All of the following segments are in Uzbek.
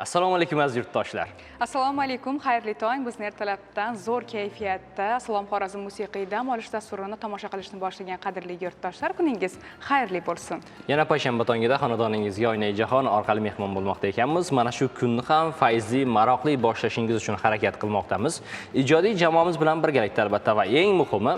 Assalomu alaykum aziz yurtdoshlar. Assalomu alaykum, xayrli tong. Bizni ertalabdan zo'r kayfiyatda Salom Xorazm musiqiy dam olish dasturini tomosha qilishni boshlagan qadrli yurtdoshlar, kuningiz xayrli bo'lsin. Yana payshanba tongida xonadoningizga Oynai jahon orqali mehmon bo'lmoqda ekanmiz. Mana shu kunni ham fayzli, maroqli boshlashingiz uchun harakat qilmoqdamiz. Ijodiy jamoamiz bilan birgalikda albatta va eng muhimi,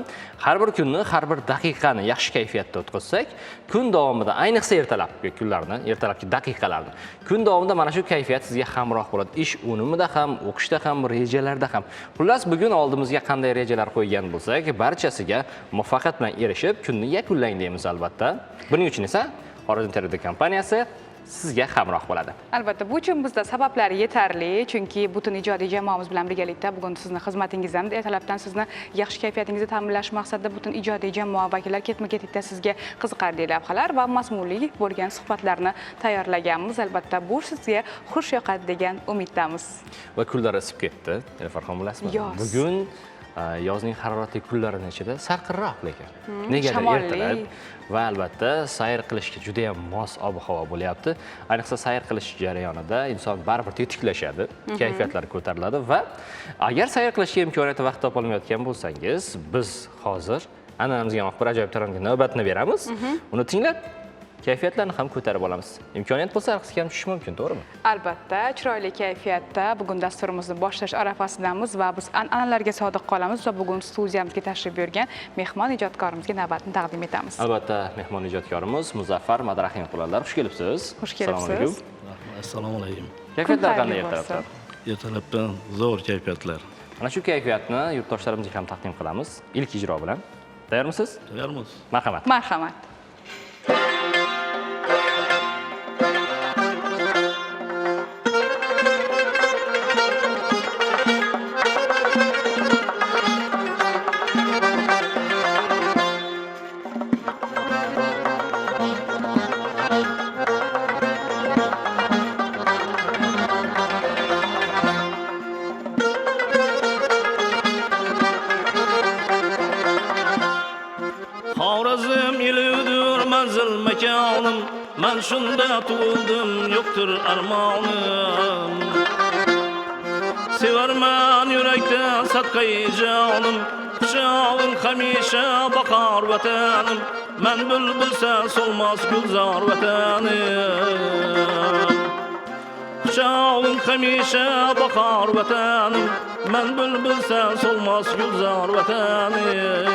har bir kunni, har bir daqiqani yaxshi kayfiyatda o'tkazsak, kun davomida, ayniqsa ertalabki kunlarni, ertalabki daqiqalarni, kun davomida mana shu kayfiyat sizga hamroh bo'ladi. Ish unumida ham, o'qishda ham, rejalarda ham. Xullas, bugun oldimizga qanday rejalar qo'ygan bo'lsak, barchasiga muvaffaqiyat bilan erishib, kunni yakunlang deymiz albatta. Buning uchun esa Xorazm Internet kompaniyasi sizga hamroh bo'ladi. Albatta, bu uchun bizda sabablar yetarli, chunki butun ijodiy jamoamiz bilan birgalikda bugun sizni xizmatingizdan, ertalabdan sizni yaxshi kayfiyatingizni ta'minlash maqsadida butun ijodiy jamoa vakillari ketma-ketlikda sizga qiziqarli lavhalar va mazmunli bo'lgan suhbatlarni tayyorlaganmiz. Albatta, bu sizga xush yoqadi degan umiddamiz. Va kunlar isib ketdi. Farhon bilasizmi? Bugun yozning haroratli kunlarining ichida sarqinroq lekin. Negadir ertalab va albatta sayr qilishga juda ham mos ob-havo bo'lyapti. Ayniqsa sayr qilish jarayonida inson baribir tetiklashadi, kayfiyatlari ko'tariladi va agar sayr qilishga imkoniyat vaqt topa olmayotgan bo'lsangiz, biz hozir an'anamizga bir ajoyib taronga navbatni beramiz. Uni tinglab kayfiyatlarni ham ko'tarib olamiz. Imkoniyat bo'lsa raqsga ham tushish mumkin, to'g'rimi? Albatta, chiroyli kayfiyatda bugun dasturimizni boshlash arafasidamiz va biz an'analarga sodiq qolamiz va bugun studiyamizga tashrif buyurgan mehmon ijodkorimizga navbatni taqdim etamiz. Albatta, mehmon ijodkorimiz Muzaffar Madrahimqullar, xush kelibsiz. Xush kelibsiz. Assalomu alaykum. Kayfiyatlar qanday ertalabdan? Ertalabdan zo'r kayfiyatlar. Mana shu kayfiyatni yurtdoshlarimizga ham taqdim qilamiz. Ilk ijro bilan. Tayyormisiz? Tayyormiz. Marhamat. Marhamat. Xorazm ilidir manzil makonim, men shunda tug'ildim, yo'qdir armonim. Sevarman yurakda sadqai jonim, quchog'im hamisha boqar vatanim, men bulbulsa solmas gulzor vatanim. Quchog'im hamisha boqar vatanim, men bulbulsa solmas gulzor vatanim.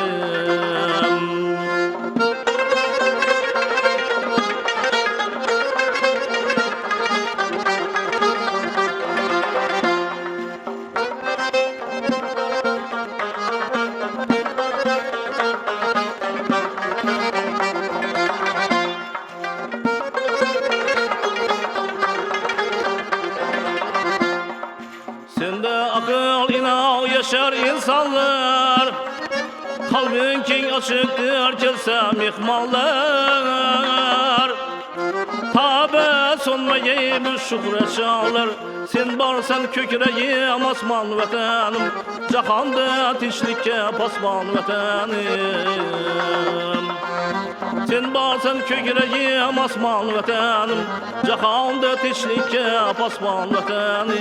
Yaşar insanlar, kalbin keng açıktır, gelse mihmallar. Tabi sonmayı bu şükre çağlar, sen barsan köküreyim asman vatanım, cahanda tinçlikke pasman vatanım. Sen barsan köküreyim asman vatanım, cahanda tinçlikke pasman vatanım.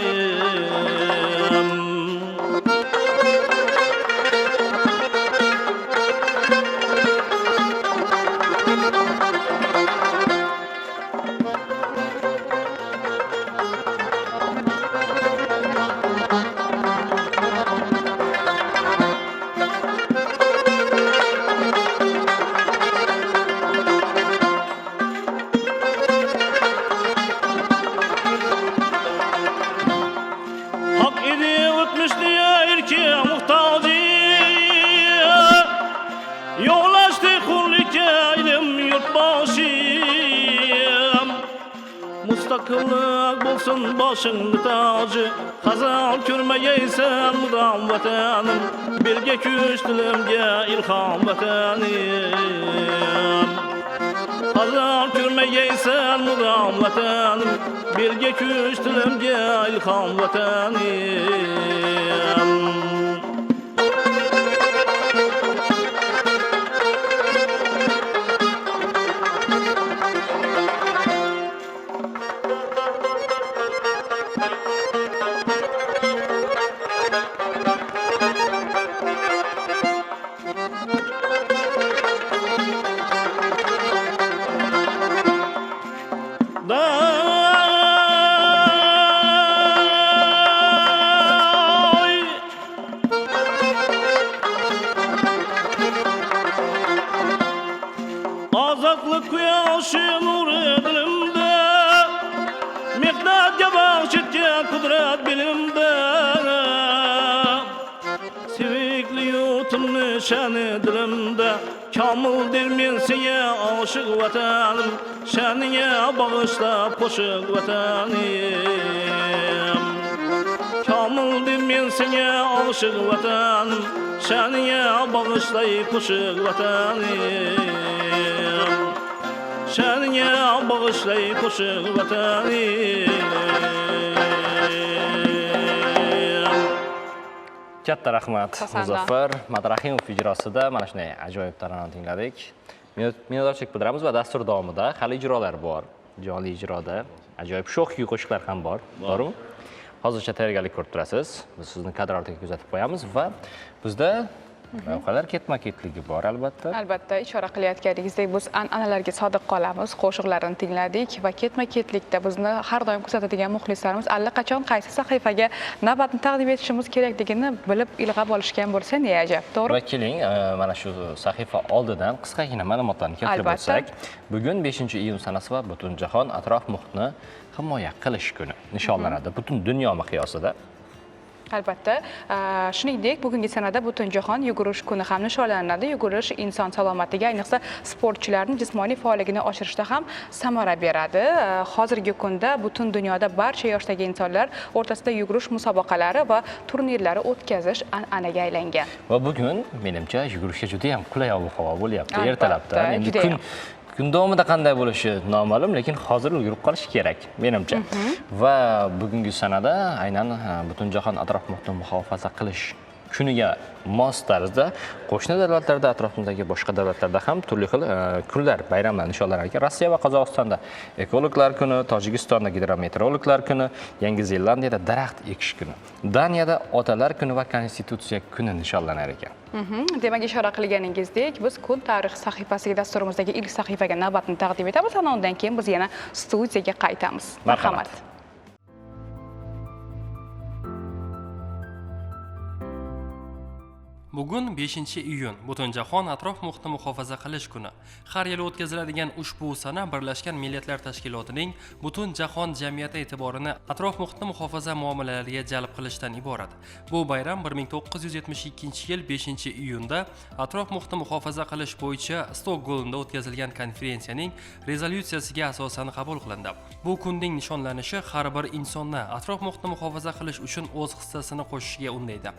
Müstakillik bolsun başыңda tacı, Hazal körmeyeysen mudam vatanım, Bilge küç dilimge ilham vatanım. Hazal körmeyeysen mudam vatanım, Bilge küç dilimge ilham vatanım. başı nuru dilimde Miqdad yavaş etken kudret bilimde Sevikli yurtum nişanı dilimde Kamildir men sene aşık vatanım Şaniye bağışla poşuk vatanım Kamildir men sene aşık vatanım Şaniye bağışla poşuk vatanım Şaniye bağışla poşuk vatanım Katta rahmat Muzaffar Madrahimov ijrosida mana shunday ajoyib taronani tingladik. Minnatdorchilik bildiramiz va dastur davomida hali ijrolar bor. Jonli ijroda ajoyib sho'x qo'shiqlar ham bor. To'g'rimi? Hozircha tayyorgarlik ko'rib turasiz. Biz sizni kadr ortiga kuzatib qo'yamiz va bizda lavhalar ketma-ketligi bor albatta. Albatta, ishora qilayotganingizdek biz an'analarga sodiq qolamiz, qo'shiqlarni tingladik va ketma-ketlikda bizni har doim kuzatadigan muxlislarimiz allaqachon qaysi sahifaga navbatni taqdim etishimiz kerakligini bilib ilg'ab olishgan bo'lsa ne ajab, to'g'ri? Va keling, mana shu sahifa oldidan qisqagina ma'lumotlarni keltirib o'tsak, bugun 5-iyun sanasi va butun jahon atrof muhitni himoya qilish kuni nishonlanadi butun dunyo miqyosida. Albatta, shuningdek bugungi sanada butun jahon yugurish kuni ham nishonlanadi. Yugurish inson salomatligi, ayniqsa sportchilarning jismoniy faolligini oshirishda ham samara beradi. Hozirgi kunda butun dunyoda barcha yoshdagi insonlar o'rtasida yugurish musobaqalari va turnirlari o'tkazish an'anaga aylangan. Va bugun menimcha yugurishga juda ham qulay ob-havo bo'lyapti Albatta, ertalabdan. Endi judayam. kun davomida qanday bo'lishi noma'lum, lekin hozir ulgurib qolish kerak menimcha. Va bugungi sanada aynan butun jahon atrof muhitini muhofaza qilish kuniga mos tarzda qo'shni davlatlarda, atrofimizdagi boshqa davlatlarda ham turli xil kunlar, bayramlar nishonlanar ekan. Rossiya va Qozog'istonda ekologlar kuni, Tojikistonda gidrometeorologlar kuni, Yangi Zelandiyada daraxt ekish kuni, Daniyada otalar kuni va konstitutsiya kuni nishonlanar ekan. Demak, ishora qilganingizdek, biz kun tarix sahifasiga dasturimizdagi ilk sahifaga navbatni taqdim etamiz. Ana undan keyin biz yana studiyaga qaytamiz. Marhamat. Bugun 5-iyun Butunjahon atrof muhitni muhofaza qilish kuni. Har yili o'tkaziladigan ushbu sana Birlashgan Millatlar Tashkilotining butun jahon jamiyati e'tiborini atrof muhitni muhofaza muomalalariga jalb qilishdan iborat. Bu bayram 1972-yil 5-iyunda atrof muhitni muhofaza qilish bo'yicha Stokgolmda o'tkazilgan konferensiyaning rezolyutsiyasiga asosan qabul qilindi. Bu kunning nishonlanishi har bir insonni atrof muhitni muhofaza qilish uchun o'z hissasini qo'shishga undaydi.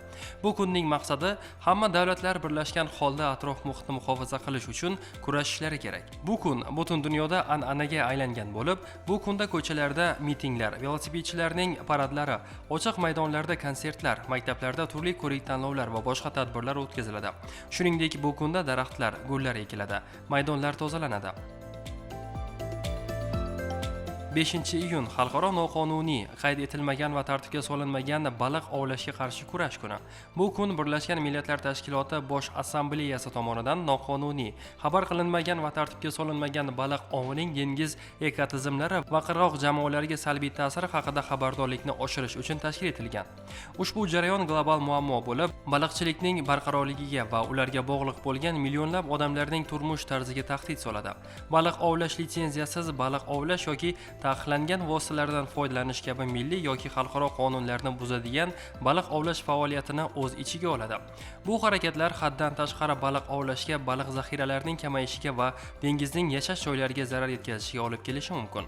Bu kunning maqsadi hamma davlatlar birlashgan holda atrof muhitni muhofaza qilish uchun kurashishlari kerak. Bu kun butun dunyoda an'anaga aylangan bo'lib, bu kunda ko'chalarda mitinglar, velosipedchilarning paradlari, ochiq maydonlarda konsertlar, maktablarda turli ko'rik-tanlovlar va boshqa tadbirlar o'tkaziladi. Shuningdek, bu kunda daraxtlar, gullar ekiladi, maydonlar tozalanadi. 5-iyun xalqaro noqonuniy, qayd etilmagan va tartibga solinmagan baliq ovlashga qarshi kurash kuni. Bu kun Birlashgan Millatlar Tashkiloti Bosh Assambleyasi tomonidan noqonuniy, xabar qilinmagan va tartibga solinmagan baliq ovining dengiz ekotizimlari va qirg'oq jamoalariga salbiy ta'siri haqida xabardorlikni oshirish uchun tashkil etilgan. Ushbu jarayon global muammo bo'lib, baliqchilikning barqarorligiga va ularga bog'liq bo'lgan millionlab odamlarning turmush tarziga tahdid soladi. Baliq ovlash litsenziyasiz baliq ovlash yoki taqiqlangan vositalardan foydalanish kabi milliy yoki xalqaro qonunlarni buzadigan baliq ovlash faoliyatini o'z ichiga oladi. Bu harakatlar haddan tashqari baliq ovlashga, baliq zaxiralarining kamayishiga va dengizning yashash joylariga zarar yetkazishiga olib kelishi mumkin.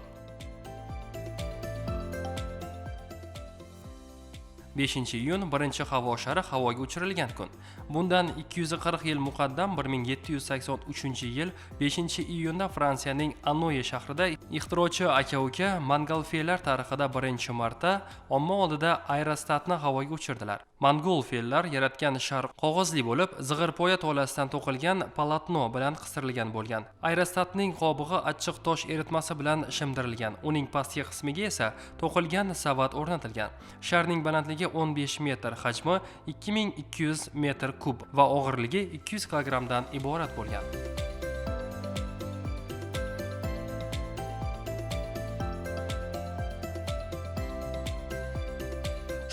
5-iyun birinchi havo shari havoga uchirilgan kun. Bundan 240 yil muqaddam 1783-yil 5-iyunda Fransiyaning Anoye shahrida ixtirochi aka-uka Montgolfier tarixida birinchi marta omma oldida aerostatni havoga uchirdilar. Montgolfier yaratgan shar qog'ozli bo'lib, zig'irpoya tolasidan to'qilgan polotno bilan qisdirilgan bo'lgan. Aerostatning qobig'i achchiq tosh eritmasi bilan shimdirilgan. Uning pastki qismiga esa to'qilgan savat o'rnatilgan. Sharning balandligi 15 metr, hajmi 2200 metr kub va og'irligi 200 kilogramdan iborat bo'lgan.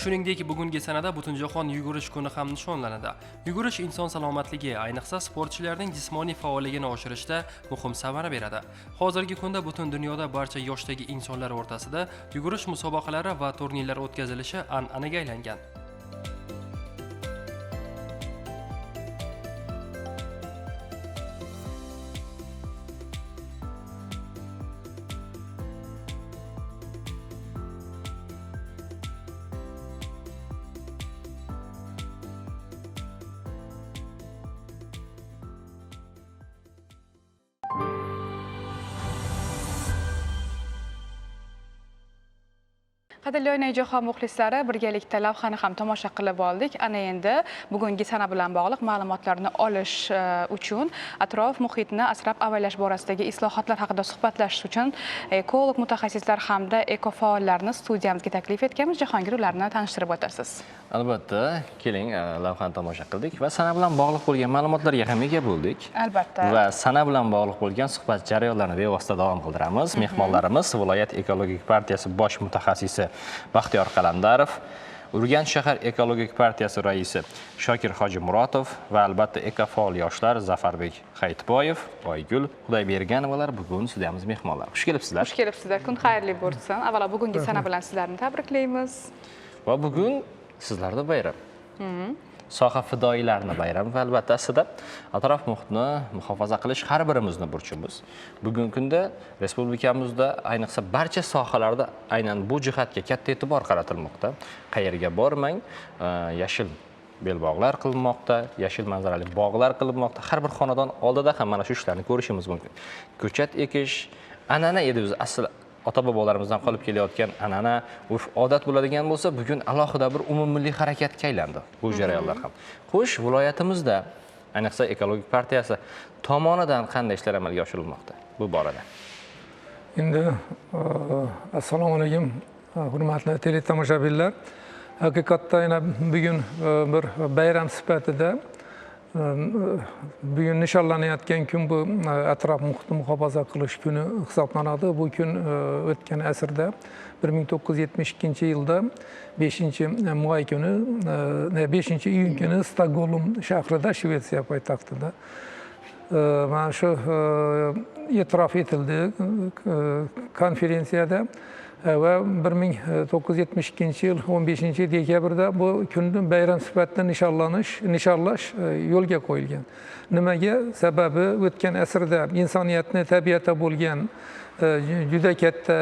Shuningdek, bugungi sanada Butunjahon yugurish kuni ham nishonlanadi. Yugurish inson salomatligi, ayniqsa sportchilarning jismoniy faolligini oshirishda muhim samara beradi. Hozirgi kunda butun dunyoda barcha yoshdagi insonlar o'rtasida yugurish musobaqalari va turnirlar o'tkazilishi an'anaga aylangan. Qadrli Onajohon muxlislari, birgalikda lavhani ham tomosha qilib oldik. Ana endi bugungi sana bilan bog'liq ma'lumotlarni olish uchun, atrof muhitni asrab avaylash borasidagi islohotlar haqida suhbatlashish uchun ekolog mutaxassislar hamda ekofaollarni studiyamizga taklif etganmiz. Jahongir, ularni tanishtirib o'tasiz. Albatta, keling, lavhani tomosha qildik va sana bilan bog'liq bo'lgan ma'lumotlarga ham ega bo'ldik. Albatta. Va sana bilan bog'liq bo'lgan suhbat jarayonlarini bevosita davom qildiramiz. Mehmonlarimiz viloyat ekologik partiyasi bosh mutaxassisi Baxtiyor Qalandarov, Urganch shahar ekologik partiyasi raisi Shokir Hojimurotov va albatta ekofaol yoshlar Zafarbek Hayitboyev, Oygul Xudoyberganovalar bugun studiyamiz mehmonlari. Xush kelibsizlar. Xush kelibsizlar. Kun xayrli bo'lsin. Avvalo bugungi sana bilan sizlarni tabriklaymiz. Va bugun sizlarda bayram. Soha fidoyilarni bayrami va albatta aslida atrof muhitni muhofaza qilish har birimizning burchimiz. Bugungi kunda respublikamizda ayniqsa barcha sohalarda aynan bu jihatga katta e'tibor qaratilmoqda. Qayerga bormang, yashil belbog'lar qilinmoqda, yashil manzarali bog'lar qilinmoqda. Har bir xonadon oldida ham mana shu ishlarni ko'rishimiz mumkin. Ko'chat ekish an'ana edi o'zi asl ota-bobolarimizdan qolib kelayotgan an'ana, urf odat bo'ladigan bo'lsa, bugun alohida bir umummilliy harakatga aylandi bu jarayonlar ham. Xo'sh, viloyatimizda ayniqsa ekologik partiyasi tomonidan qanday ishlar amalga oshirilmoqda bu borada? Endi assalomu alaykum, hurmatli teletomoshabinlar. Haqiqatda yana bugun bir bayram sifatida bugun nishonlanayotgan kun bu atrof muhitni muhofaza qilish kuni hisoblanadi. Bu kun o'tgan asrda 1972-yilda 5-may kuni, 5-iyun kuni Stokgolm shahrida, Shvetsiya poytaxtida mana shu e'tirof etildi konferensiyada va 1972-yil 15-dekabrda bu kunni bayram sifatida nishonlash yo'lga qo'yilgan. Nimaga? Sababi o'tgan asrda insoniyatni tabiatda bo'lgan juda katta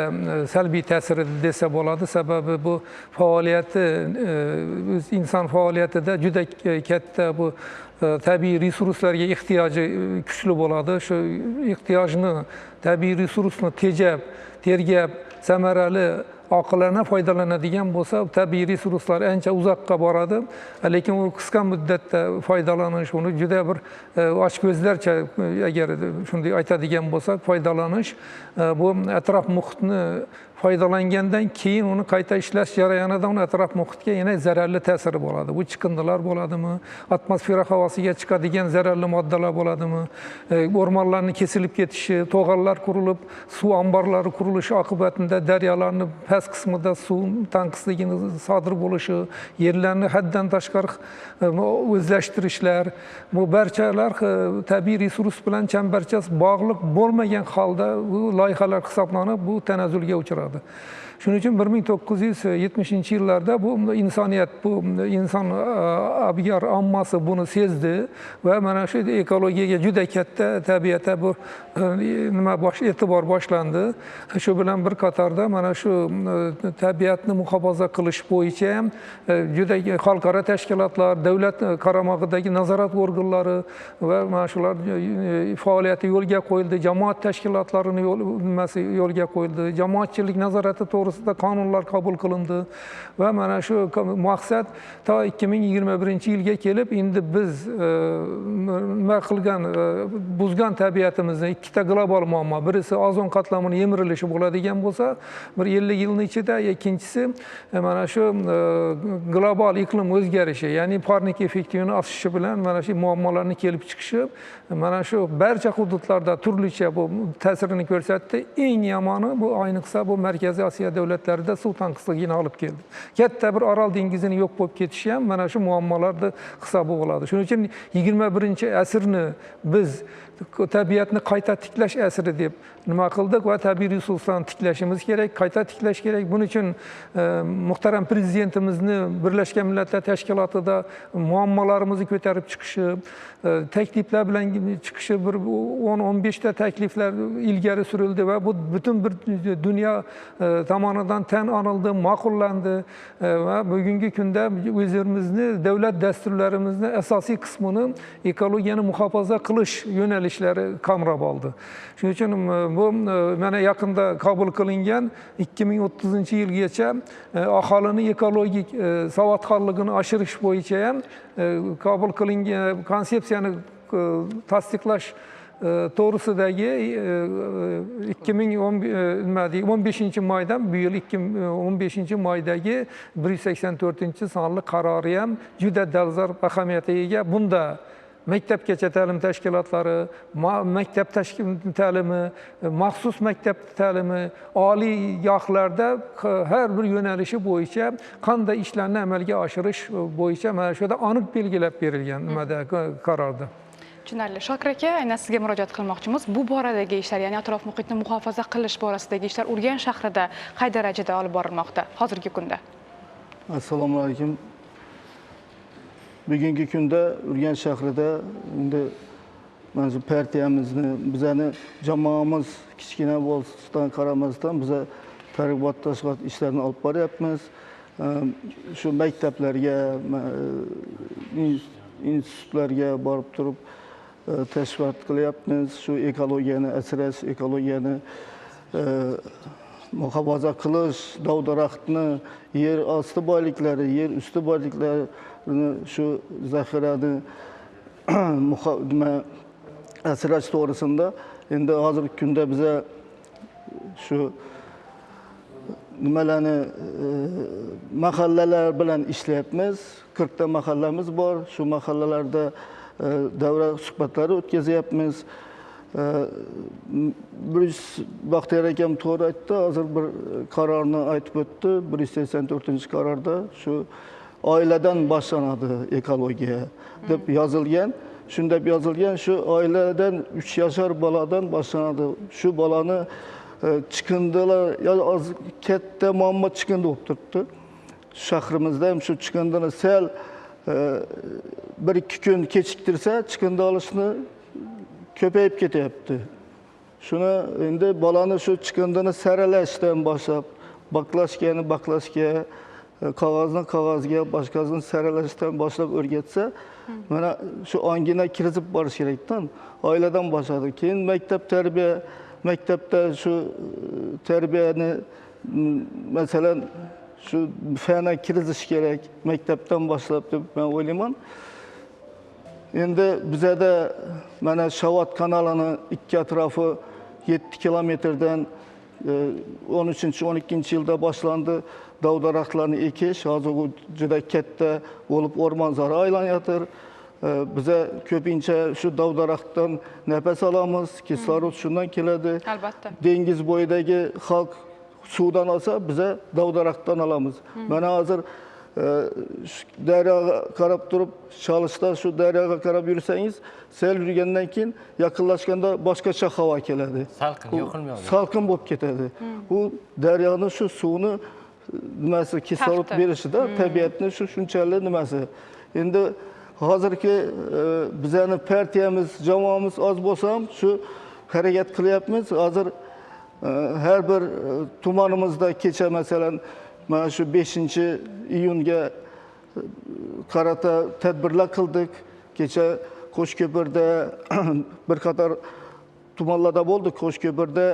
salbiy ta'siri desa bo'ladi. Sababi bu faoliyati, inson faoliyatida juda katta bu tabiiy resurslarga ehtiyoji kuchli bo'ladi. Shu ehtiyojni, tabiiy resursni tergab, samarali, oqilona foydalanadigan bo'lsa, tabiiy resurslar ancha uzoqqa boradi. Lekin u qisqa muddatda foydalanish, uni juda bir ochko'zlarcha, agar shunday aytadigan bo'lsak, foydalanish bu atrof muhitni foydalangandan keyin uni qayta ishlash jarayonida uni atrof muhitga yana zararli ta'siri bo'ladi. Bu chiqindilar bo'ladimi, atmosfera havosiga chiqadigan zararli moddalar bo'ladimi, o'rmonlarni kesilib ketishi, to'g'onlar qurilib, suv omborlari qurilishi oqibatida daryolarni past qismida suv tanqisligini sodir bo'lishi, yerlarni haddan tashqari o'zlashtirishlar, bu barchalar tabiiy resurs bilan chambarchas bog'liq bo'lmagan holda bu loyihalar hisoblanib, bu tanazzulga uchradi. Shuning uchun 1970-yillarda bu insoniyat, bu inson abgor ommasi buni sezdi va mana shu ekologiyaga juda katta tabiatda bu e'tibor boshlandi. Shu bilan bir qatorda mana shu tabiatni muhofaza qilish bo'yicha ham juda xalqaro tashkilotlar, davlat qaramog'idagi nazorat organlari va mana shular faoliyati yo'lga qo'yildi, jamoat tashkilotlarining yo'lga qo'yildi, jamoatchilik nazorati to'g'risida qonunlar qabul qilindi va mana shu maqsad to 2021-yilga kelib, endi biz nima qilgan, buzgan tabiatimizni ikkita global muammo, birisi ozon qatlamining yemirilishi bo'ladigan bo'lsa, bir 50 yilning ichida, ikkinchisi mana shu global iqlim o'zgarishi, ya'ni parnik effektining oshishi bilan mana shu muammolarning kelib chiqishi mana shu barcha hududlarda turlicha bu ta'sirini ko'rsatdi. Eng yomoni bu ayniqsa bu Markaziy Osiyo davlatlarida suv tanqisligini olib keldi. Katta bir Aral dengizini yo'q bo'lib ketishi ham mana shu muammolarni hisobi bo'ladi. Shuning uchun 21-asrni biz tabiatni qayta tiklash asri deb nima qildik va tabiiy resurslarni tiklashimiz kerak, qayta tiklash kerak. Buning uchun muhtaram prezidentimizni Birlashgan Millatlar Tashkilotida muammolarimizni ko'tarib chiqishi, takliflar bilan chiqishi, bir 10-15 ta takliflar ilgari surildi va bu butun bir dunyo tomonidan tan olindi, ma'qullandi va bugungi kunda o'zimizni davlat dasturlarimizni asosiy qismini ekologiyani muhofaza qilish yo'nalishlari qamrab oldi. Shuning uchun bu mana yaqinda qabul qilingan 2030-yilgacha aholini ekologik savodxonligini oshirish bo'yicha ham qabul qilingan konsepsiyani tasdiqlash to'g'risidagi 2015-maydan bu yil 15-maydagi 184-sonli qarori ham juda dolzarb ahamiyatga ega. Bunda maktabgacha ta'lim tashkilotlari, maktab ta'limi, maxsus maktab ta'limi, oliy yoxlarda har bir yo'nalishi bo'yicha qanday ishlarni amalga oshirish bo'yicha mana shu yerda aniq belgilab berilgan nimada qarorda. Tushunarli. Shokir aka, aynan sizga murojaat qilmoqchimiz. Bu boradagi ishlar, ya'ni atrof muhitni muhofaza qilish borasidagi ishlar Urganch shahrida qay darajada olib borilmoqda hozirgi kunda? Assalomu alaykum. Bugungi kunda Urganch shahrida endi mana shu partiyamizni, bizani jamoamiz kichkina bo'lishidan qaramasdan biza targ'ibot tashkilot ishlarini olib boryapmiz. Shu maktablarga, institutlarga borib turib tashviqot qilyapmiz. Shu ekologiyani asrash, ekologiyani muhofaza qilish, dov-daraxtni, yer osti boyliklari, yer usti boyliklarini shu zaxirani asrash to'g'risida endi hozirgi kunda biza shu nimalarni mahallalar bilan ishlayapmiz. 40 ta mahallamiz bor. Shu mahallalarda davra suhbatlari o'tkazyapmiz. Baxtiyor akam to'g'ri aytdi, hozir bir qarorni aytib o'tdi. 184-qarorda shu oiladan boshlanadi ekologiya deb yozilgan. Shunda yozilgan, shu oiladan 3 yoshar boladan boshlanadi. Shu bolani chiqindilar, katta muammo chiqindi bo'lib turibdi. Shahrimizda ham shu chiqindini sal 1-2 kun kechiktirsa, chiqindi olishni ko'payib ketyapti. Shuni endi bolani shu chiqindini saralashdan boshlab, baklashga, qog'ozga, boshqasini saralashdan boshlab o'rgatsa, mana shu ongina kiritib borish kerakdan, oiladan boshladi. Keyin maktabda shu tarbiyani masalan shu fana kiritish kerak, maktabdan boshlab deb men o'ylayman. Endi bizada mana Shavot kanalini ikki atrofi 7 kilometrdan 13-12-yilda boshlandi. Dov-daraxtlarni ekish hozir u juda katta bo'lib o'rmonzor aylanayotir. Biza ko'pincha shu dov-daraxtdan nafas olamiz, kislorod shundan keladi. Albatta. Dengiz bo'yidagi xalq suvdan olsa, biza dov-daraxtdan olamiz. Mana hozir daryoga qarab turib, Shalishda shu daryoga qarab yursangiz, sel yurgandan keyin yaqinlashganda boshqacha havo keladi. Salqin, yoqilmaydi. Salqin bo'lib ketadi. U daryoning shu suvni nimasi kislorod berishida tabiatning shunchalik nimasi. Endi hozirgi bizani partiyamiz, jamoamiz oz bo'lsa ham shu harakat qilyapmiz. Hozir har bir tumanimizda kecha masalan mana shu 5-iyunga qarata tadbirlar qildik. Kecha Qo'shko'pirda bir qator tumanlarda bo'ldik. Qo'shko'pirda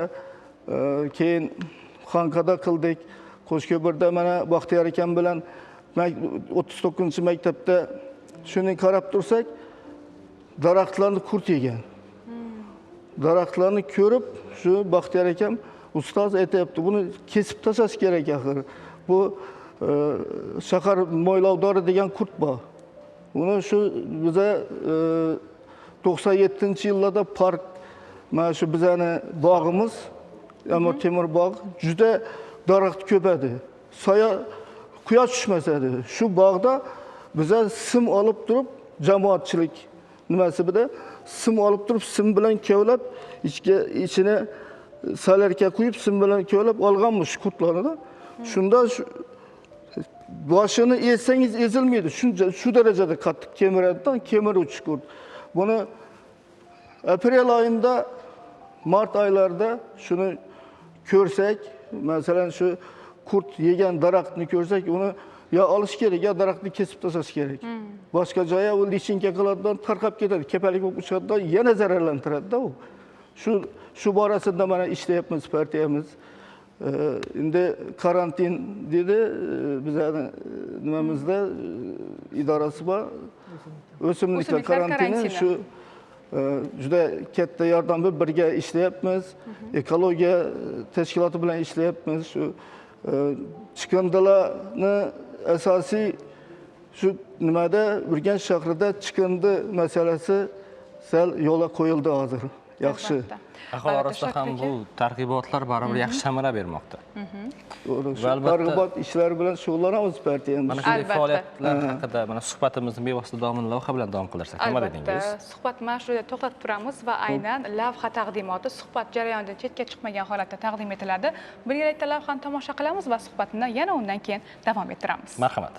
keyin Xonqada qildik. Qo'shko'pirda mana Baxtiyor akam bilan 39-maktabda shuni qarab tursak, daraxtlarni qurt yegan. Daraxtlarni ko'rib, shu Baxtiyor akam ustoz aytayapti, buni kesib tashlash kerak axir. Bu shahar mo'ylovdori degan qurt bor. Uni shu biza 97-yillarda park, mana shu bizani bog'imiz, Amir Temur bog' juda daraxt ko'padi. Soya quyosh tushmasa edi. Shu bog'da biza sim olib turib, jamoatchilik nimasi bilan sim olib turib, sim bilan kavlab, ichine salarga qo'yib, sim bilan kavlab olganmiz qurtlarni. Shunda boshini ezsangiz ezilmaydi. Shu darajada qattiq kemiradidan kemiruvchi kurt. Buni aprel oyında, mart aylarida shuni ko'rsak, masalan shu kurt yegan daraxtni ko'rsak, uni ya olish kerak, ya daraxtni kesib tashlash kerak. Boshqa joyga u lichinka qiladidan tarqab ketadi, kepalik bo'lib chiqadidan yana zararlantiradi-da u. Shu borasida mana ishlayapmiz partiyamiz. Endi karantin dedi, bizning nimamizda idorasi bor. O'simliklar karantini shu juda katta yordam berib birga ishlayapmiz. Ekologiya tashkiloti bilan ishlayapmiz. Shu chiqindilarni asosiy shu nimada Urganch shahrida chiqindi masalasi sal yo'lga qo'yildi hozir. Yaxshi. Aholi orasida ham bu targ'ibotlar baribir yaxshi samara bermoqda. Targ'ibot ishlari bilan shug'ullanamiz partiyamiz. Mana shunday faoliyatlar haqida mana suhbatimizni bevosita davomini lavha bilan davom qildirsak, nima dedingiz? Suhbatni mana shu yerda to'xtatib turamiz va aynan lavha taqdimoti suhbat jarayonidan chetga chiqmagan holatda taqdim etiladi. Birgalikda lavhani tomosha qilamiz va suhbatni yana undan keyin davom ettiramiz. Marhamat.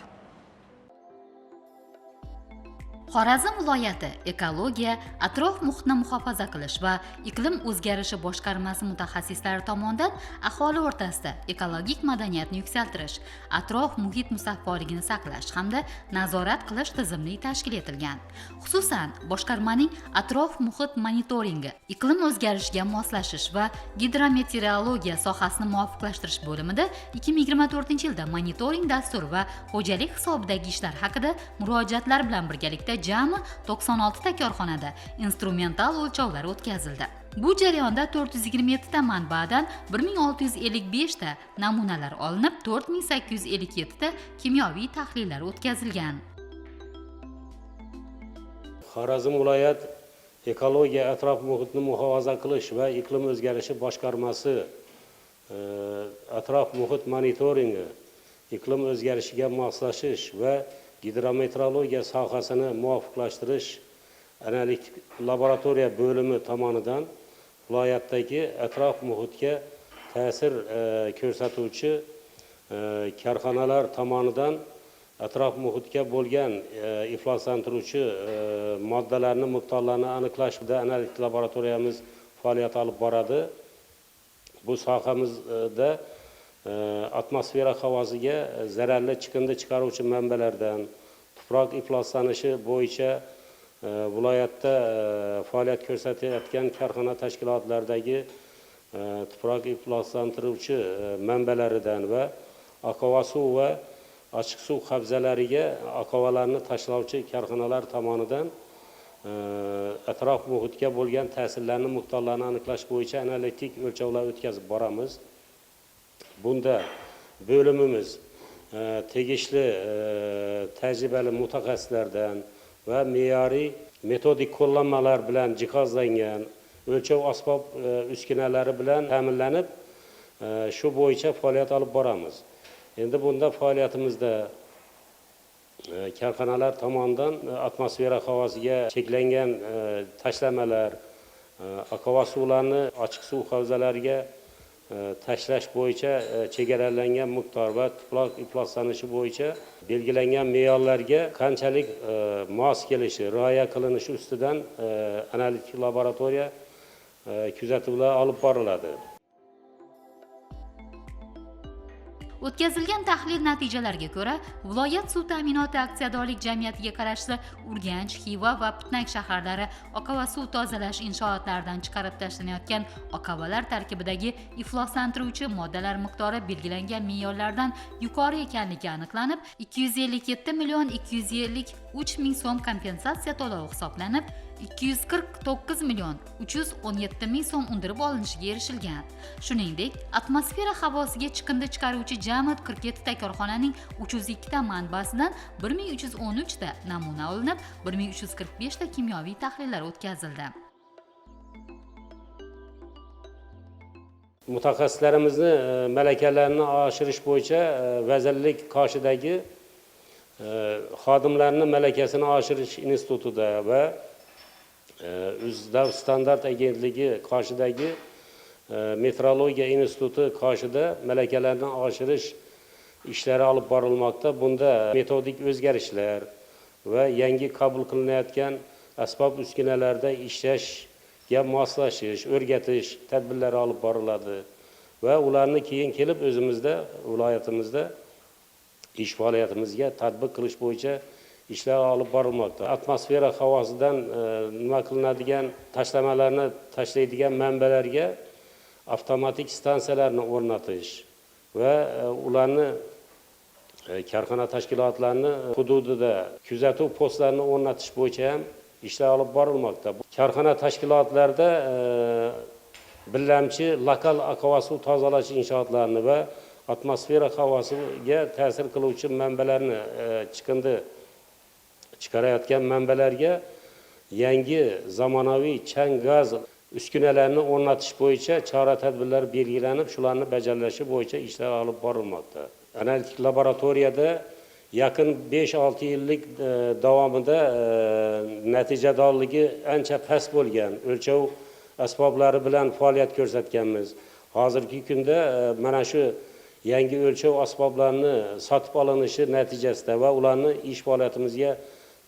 Xorazm viloyati ekologiya, atrof muhitni muhofaza qilish va iqlim o'zgarishi boshqarmasi mutaxassislari tomonidan aholi o'rtasida ekologik madaniyatni yuksaltirish, atrof muhit musaffoligini saqlash hamda nazorat qilish tizimli tashkil etilgan. Xususan, boshqarmaning atrof muhit monitoringi, iqlim o'zgarishiga moslashish va gidrometeorologiya sohasini muvofiqlashtirish bo'limida 2024-yilda monitoring dasturi va xo'jalik hisobidagi ishlar haqida murojaatlar bilan birgalikda jami 96 ta korxonada instrumental o'lchovlar o'tkazildi. Bu jarayonda 427 ta manbadan 1655 ta namunalar olinib, 4857 ta kimyoviy tahlillar o'tkazilgan. Xorazm viloyat ekologiya, atrof muhitni muhofaza qilish va iqlim o'zgarishi boshqarmasi atrof muhit monitoringi, iqlim o'zgarishiga moslashish va gidrometeorologiya sohasini muvofiqlashtirish analitik laboratoriya bo'limi tomonidan viloyatdagi atrof muhitga ta'sir ko'rsatuvchi korxonalar tomonidan atrof muhitga bo'lgan ifloslantiruvchi moddalarni miqdorlarini aniqlashda analitik laboratoriyamiz faoliyat olib boradi. Bu sohamizda atmosfera havosiga zararli chiqindi chiqaruvchi manbalardan, tuproq ifloslanishi bo'yicha viloyatda faoliyat ko'rsatayotgan korxona tashkilotlaridagi tuproq ifloslantiruvchi manbalaridan va oqova suv va ochiq suv havzalariga oqovalarni tashlovchi korxonalar tomonidan atrof muhitga bo'lgan ta'sirlarni miqdorlarini aniqlash bo'yicha analitik o'lchovlar o'tkazib boramiz. Bunda bo'limimiz tegishli tajribali mutaxassislardan va me'yoriy metodik qo'llanmalar bilan jihozlangan o'lchov asbob uskunalari bilan ta'minlanib, shu bo'yicha faoliyat olib boramiz. Endi bunda faoliyatimizda korxonalar tomonidan atmosfera havosiga cheklangan tashlamalar, oqova suvlarni ochiq suv havzalariga tashlash bo'yicha chegaralangan miqdor va tuproq ifloslanishi bo'yicha belgilangan me'yorlarga qanchalik mos kelishi, rioya qilinishi ustidan analitik laboratoriya kuzatuvlar olib boriladi. O'tkazilgan tahlil natijalariga ko'ra, viloyat suv ta'minoti aksiyadorlik jamiyatiga qarashli Urganch, Xiva va Pitnak shaharlari oqova suv tozalash inshootlaridan chiqarib tashlanayotgan oqovalar tarkibidagi ifloslantiruvchi moddalar miqdori belgilangan me'yorlardan yuqori ekanligi aniqlanib, 257 million 253 ming so'm kompensatsiya to'lovi hisoblanib, 249 million 317 ming so'm undirib olinishiga erishilgan. Shuningdek, atmosfera havosiga chiqindi chiqaruvchi jami 47 ta korxonaning 302 ta manbasidan 1313 ta namuna olinib, 1345 ta kimyoviy tahlillar o'tkazildi. mutaxassislarimizni malakalarini oshirish bo'yicha vazirlik qoshidagi xodimlarni malakasini oshirish institutida va UzDav standart agentligi qoshidagi metrologiya instituti qoshida malakalarni oshirish ishlari olib borilmoqda. Bunda metodik o'zgarishlar va yangi qabul qilinayotgan asbob uskunalarda ishlashga moslashish, o'rgatish tadbirlari olib boriladi va ularni keyin kelib o'zimizda viloyatimizda ish faoliyatimizga tatbiq qilish bo'yicha ishlar olib borilmoqda. Atmosfera havosidan nima qilinadigan tashlamalarni tashlaydigan manbalarga avtomatik stansiyalarni o'rnatish va ularni korxona tashkilotlarini hududida kuzatuv postlarini o'rnatish bo'yicha ham ishlar olib borilmoqda. Korxona tashkilotlarida birlamchi lokal akva suv tozalash inshootlarini va atmosfera havosiga ta'sir qiluvchi manbalarni chiqindi chiqarayotgan manbalarga yangi zamonaviy chang gaz uskunalarni o'rnatish bo'yicha chora-tadbirlar belgilanib, shularni bajarilishi bo'yicha ishlar olib borilmoqda. Analitik laboratoriyada yaqin 5-6 yillik davomida natijadorligi ancha past bo'lgan o'lchov asboblari bilan faoliyat ko'rsatganmiz. Hozirgi kunda mana shu yangi o'lchov asboblarini sotib olinishi natijasida va ularni ish faoliyatimizga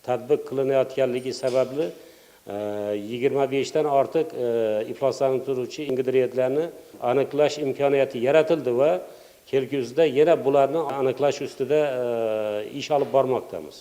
tatbiq qilinayotganligi sababli 25 dan ortiq ifloslantiruvchi ingrediyentlarni aniqlash imkoniyati yaratildi va kelgusida yana bularni aniqlash ustida ish olib bormoqdamiz.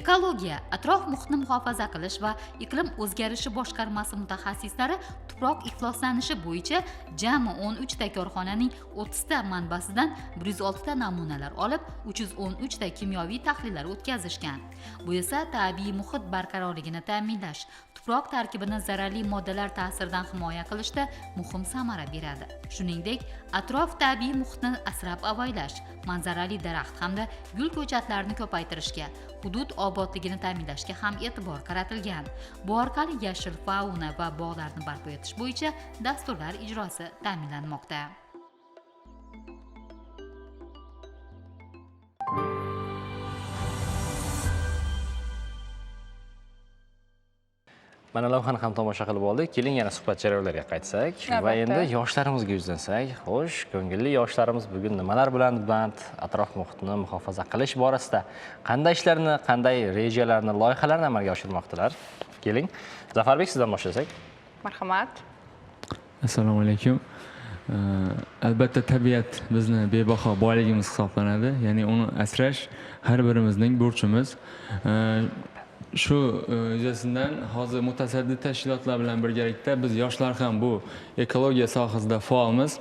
Ekologiya, atrof muhitni muhofaza qilish va iqlim o'zgarishi boshqarmasi mutaxassislari tuproq ifloslanishi bo'yicha jami 13 ta korxonaning 30 ta manbasidan 106 ta namunalar olib, 313 ta kimyoviy tahlillar o'tkazishgan. Bu esa tabiiy muhit barqarorligini ta'minlash, tuproq tarkibini zararli moddalar ta'siridan himoya qilishda muhim samara beradi. Shuningdek, atrof tabiiy muhitni asrab-avaylash, manzarali daraxt hamda gul ko'chatlarini ko'paytirishga, hudud obodligini ta'minlashga ham e'tibor qaratilgan. Bu orqali yashil fauna va bog'larni barpo etish bo'yicha dasturlar ijrosi ta'minlanmoqda. Mana lavhani ham tomosha qilib oldik. Keling yana suhbat jarayonlariga qaytsak va endi yoshlarimizga yuzlansak. Xo'sh, ko'ngilli yoshlarimiz bugun nimalar bilan band? Atrof muhitni muhofaza qilish borasida qanday ishlarni, qanday rejalarni, loyihalarni amalga oshirmoqdalar? Keling, Zafarbek sizdan boshlasak. Marhamat. Assalomu alaykum. Albatta tabiat bizni bebaho boyligimiz hisoblanadi. Ya'ni uni asrash har birimizning burchimiz. Shu yuzasidan hozir mutasaddi tashkilotlar bilan birgalikda biz yoshlar ham bu ekologiya sohasida faolmiz.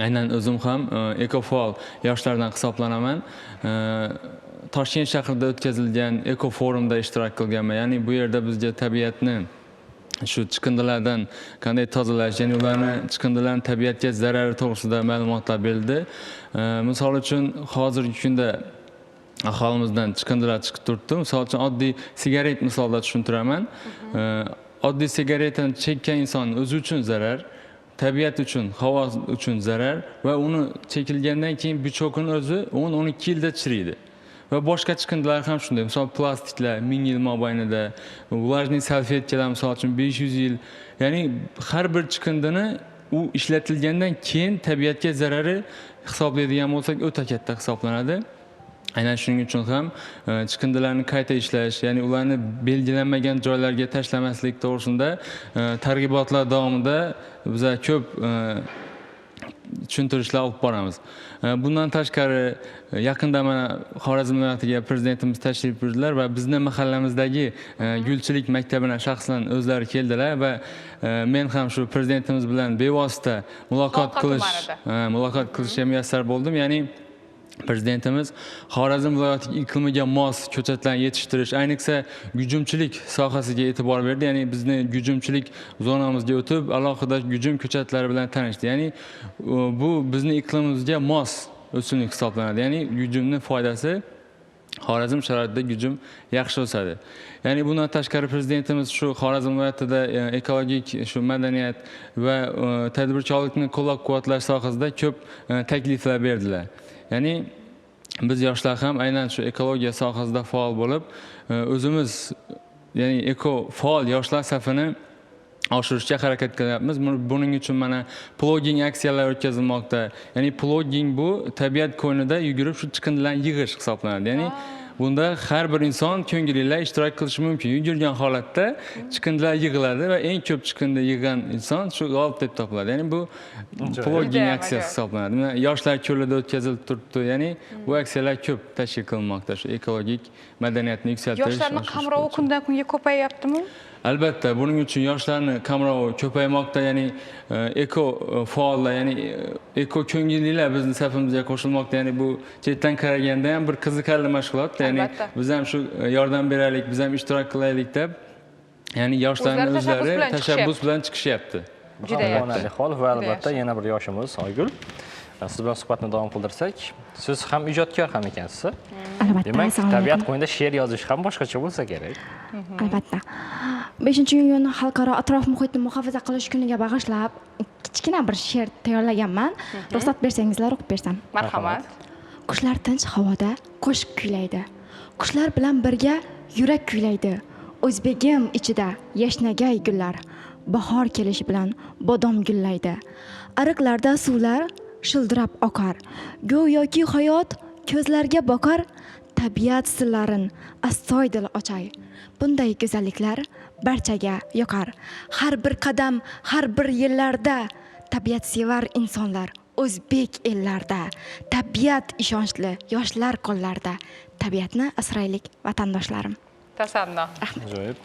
Aynan o'zim ham ekofaol yoshlardan hisoblanaman. Toshkent shahrida o'tkazilgan ekoforumda ishtirok qilganman. Ya'ni bu yerda bizga tabiatni shu chiqindilardan qanday tozalash, ya'ni ularni chiqindilarning tabiatga zarari to'g'risida ma'lumotlar berildi. Misol uchun hozirgi kunda aholimizdan chiqindilar chiqib turibdi. Misol uchun oddiy sigaret misolida tushuntiraman. Oddiy sigaretani chekkan inson o'zi uchun zarar, tabiat uchun, havo uchun zarar va uni chekilgandan keyin bichokini o'zi 10-12 yilda chiriydi. Va boshqa chiqindilar ham shunday. Misol plastiklar 1000 yil mobaynida, vlajniy salfetkalar misol uchun 500 yil. Ya'ni har bir chiqindini u ishlatilgandan keyin tabiatga zarari hisoblaydigan bo'lsak o'ta katta hisoblanadi. Aynan shuning uchun ham chiqindilarni qayta ishlash, ya'ni ularni belgilanmagan joylarga tashlamaslik to'g'risida targ'ibotlar davomida biz ko'p tushuntirishlar olib boramiz. Bundan tashqari yaqinda mana Xorazm viloyatiga prezidentimiz tashrif buyurdilar va bizni mahallamizdagi gulchilik maktabini shaxsan o'zlari keldilar va men ham shu prezidentimiz bilan bevosita muloqot qilishga muyassar bo'ldim. Ya'ni prezidentimiz Xorazm viloyati iqlimiga mos ko'chatlarni yetishtirish, ayniqsa gujumchilik sohasiga e'tibor berdi. Ya'ni bizni gujumchilik zonamizga o'tib, alohida gujum ko'chatlari bilan tanishdi. Ya'ni bu bizni iqlimimizga mos o'simlik hisoblanadi. Ya'ni gujumning foydasi Xorazm sharoitida gujum yaxshi o'sadi. Ya'ni bundan tashqari prezidentimiz shu Xorazm viloyatida ekologik shu madaniyat va tadbirkorlikni qo'llab-quvvatlash sohasida ko'p takliflar berdilar. Ya'ni biz yoshlar ham aynan shu ekologiya sohasida faol bo'lib, o'zimiz ya'ni eko faol yoshlar safini oshirishga harakat qilyapmiz. Buning uchun mana ploging aksiyalar o'tkazilmoqda. Ya'ni ploging bu tabiat qo'ynida yugurib shu chiqindilarni yig'ish hisoblanadi. Ya'ni bunda har bir inson ko'ngillilar ishtirok qilishi mumkin. Yugurgan holatda chiqindilar yig'iladi va eng ko'p chiqindi yig'gan inson shu g'olib deb topiladi. Ya'ni bu ploging aksiyasi hisoblanadi. Yoshlar ko'lida o'tkazilib turibdi. Ya'ni bu aksiyalar ko'p tashkil qilinmoqda. Shu ekologik madaniyatni yuksaltirish. Yoshlarning qamrovi kundan kunga ko'payyaptimi? Albatta, buning uchun yoshlarni qamrovi ko'paymoqda, ya'ni eko faollar, ya'ni eko ko'ngillilar bizning safimizga qo'shilmoqda. Ya'ni bu chetdan qaraganda ham bir qiziqarli mashg'ulot. Ya'ni biz ham shu yordam beraylik, biz ham ishtirok qilaylik deb, ya'ni yoshlarning o'zlari tashabbus bilan chiqishyapti. Juda quvonarli hol va albatta yana bir yoshimiz Oygul. Siz bilan suhbatni davom qildirsak, siz ham ijodkor ham ekansiz. Albatta. Demak, tabiat qo'ynida she'r yozish ham boshqacha bo'lsa kerak. Albatta. 5-iyun xalqaro atrof muhitni muhofaza qilish kuniga bag'ishlab kichkina bir she'r tayyorlaganman. Ruxsat bersangizlar o'qib bersam. Marhamat. Qushlar tinch havoda qo'shiq kuylaydi. Qushlar bilan birga yurak kuylaydi. O'zbegim ichida yashnagay gullar. Bahor kelishi bilan bodom gullaydi. Ariqlarda suvlar shildirab oqar. Go'yoki hayot ko'zlarga boqar. Tabiat sirlarin astoydil ochay. Bunday go'zalliklar barchaga yoqar. Har bir qadam, har bir yillarda tabiatsevar insonlar o'zbek ellarda. Tabiat ishonchli yoshlar qo'llarida. Tabiatni asraylik vatandoshlarim. Tasanno. Ajoyib.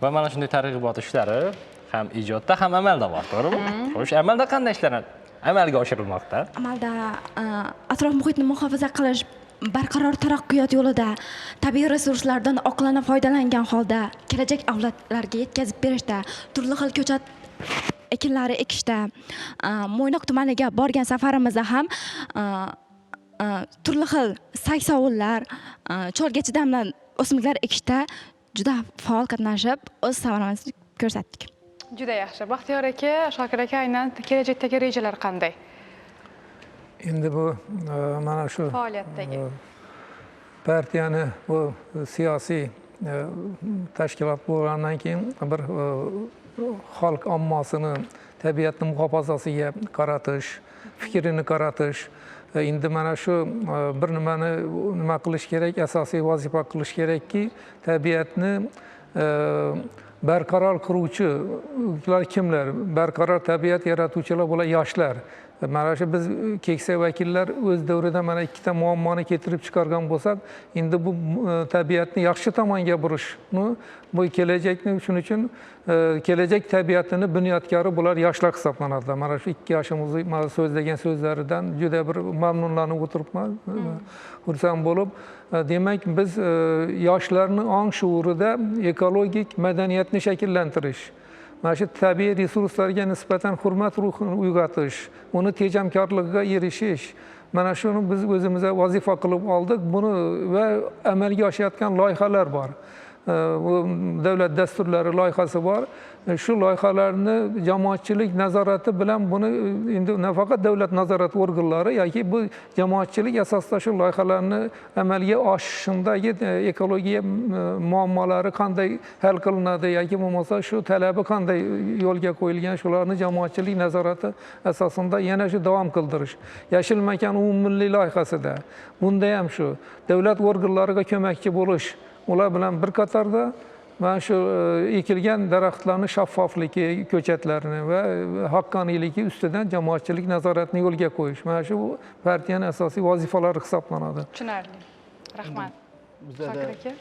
Va mana shunday targ'ibot ishlari ham ijodda, ham amalda bor, to'g'rimi? Xo'sh, amalda qanday ishlar amalga oshirilmoqda? Amalda atrof muhitni muhofaza qilish barqaror taraqqiyot yo'lida tabiiy resurslardan oqilona foydalangan holda kelajak avlodlarga yetkazib berishda, turli xil ko'chat ekinlari ekishda, Mo'ynoq tumaniga borgan safarimizda ham turli xil saksovullar, cho'lga chidamli o'simliklar ekishda juda faol qatnashib, o'z samaramizni ko'rsatdik. Juda yaxshi. Baxtiyor aka, Shokir aka, aynan kelajakdagi rejalar qanday? Endi bu mana shu Faoliyatdagi. partiyani bu siyosiy tashkilot bo'lgandan keyin bir xalq ommosini tabiatni muhofazasiga qaratish, fikrini qaratish, endi mana shu bir nima qilish kerak, asosiy vazifa qilish kerakki, tabiatni barqaror qiluvchilar kimlar? Barqaror tabiat yaratuvchilar bo'lar yoshlar. Mana shu biz keksa vakillar o'z davrida mana ikkita muammoni keltirib chiqargan bo'lsak, endi bu tabiatni yaxshi tomonga burishni, bu kelajakni, shuning uchun kelajak tabiatini bunyodkori bo'lar yoshlar hisoblanadi. Mana shu ikki yoshimizni so'zlagan so'zlaridan juda bir mamnunlanib o'tiribman, xursand bo'lib. Demak, biz yoshlarni ong shuurida ekologik madaniyatni shakllantirish, mana shu tabiiy resurslarga nisbatan hurmat ruhini uyg'otish, uni tejamkorligiga erishish, mana shuni biz o'zimizga vazifa qilib oldik. Buni va amalga oshayotgan loyihalar bor. Davlat dasturlari loyihasi bor. Shu loyihalarni jamoatchilik nazorati bilan buni endi nafaqat davlat nazorati organlari yoki bu jamoatchilik asosida shu loyihalarni amalga oshishindagi ekologiya muammolari qanday hal qilinadi yoki bo'lmasa shu talabi qanday yo'lga qo'yilgan, shularni jamoatchilik nazorati asosida yana shu davom qildirish. Yashil makon umummilliy loyihasida bunda ham shu davlat organlariga ko'makchi bo'lish, ular bilan bir qatorda mana shu ekilgan daraxtlarni shaffofligi, ko'chatlarni va haqqoniyligi ustidan jamoatchilik nazoratini yo'lga qo'yish. Mana shu partiyaning asosiy vazifalari hisoblanadi. Tushunarli. Rahmat. Shokir aka.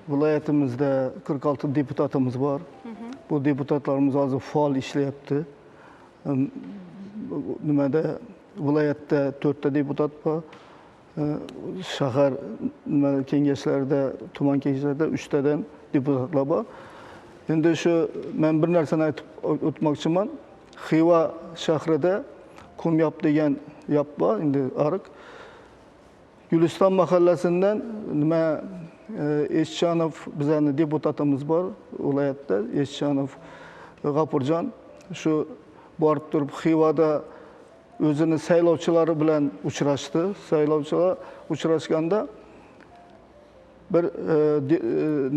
Viloyatimizda 46 deputatimiz bor. Bu deputatlarimiz hozir faol ishlayapti. Nimada viloyatda 4 ta deputat bor. Shahar kengashlarida, tuman kengashlarida 3 tadan deputatlar bor. Endi shu men bir narsani aytib o'tmoqchiman. Xiva shahrida Qumyop degan yop bor, endi ariq. Güliston mahallasidan nima Eshchanov bizning deputatimiz bor viloyatda, Eshchanov G'afurjon shu borib turib Xivada o'zini saylovchilari bilan uchrashdi. Saylovchilar uchrashganda bir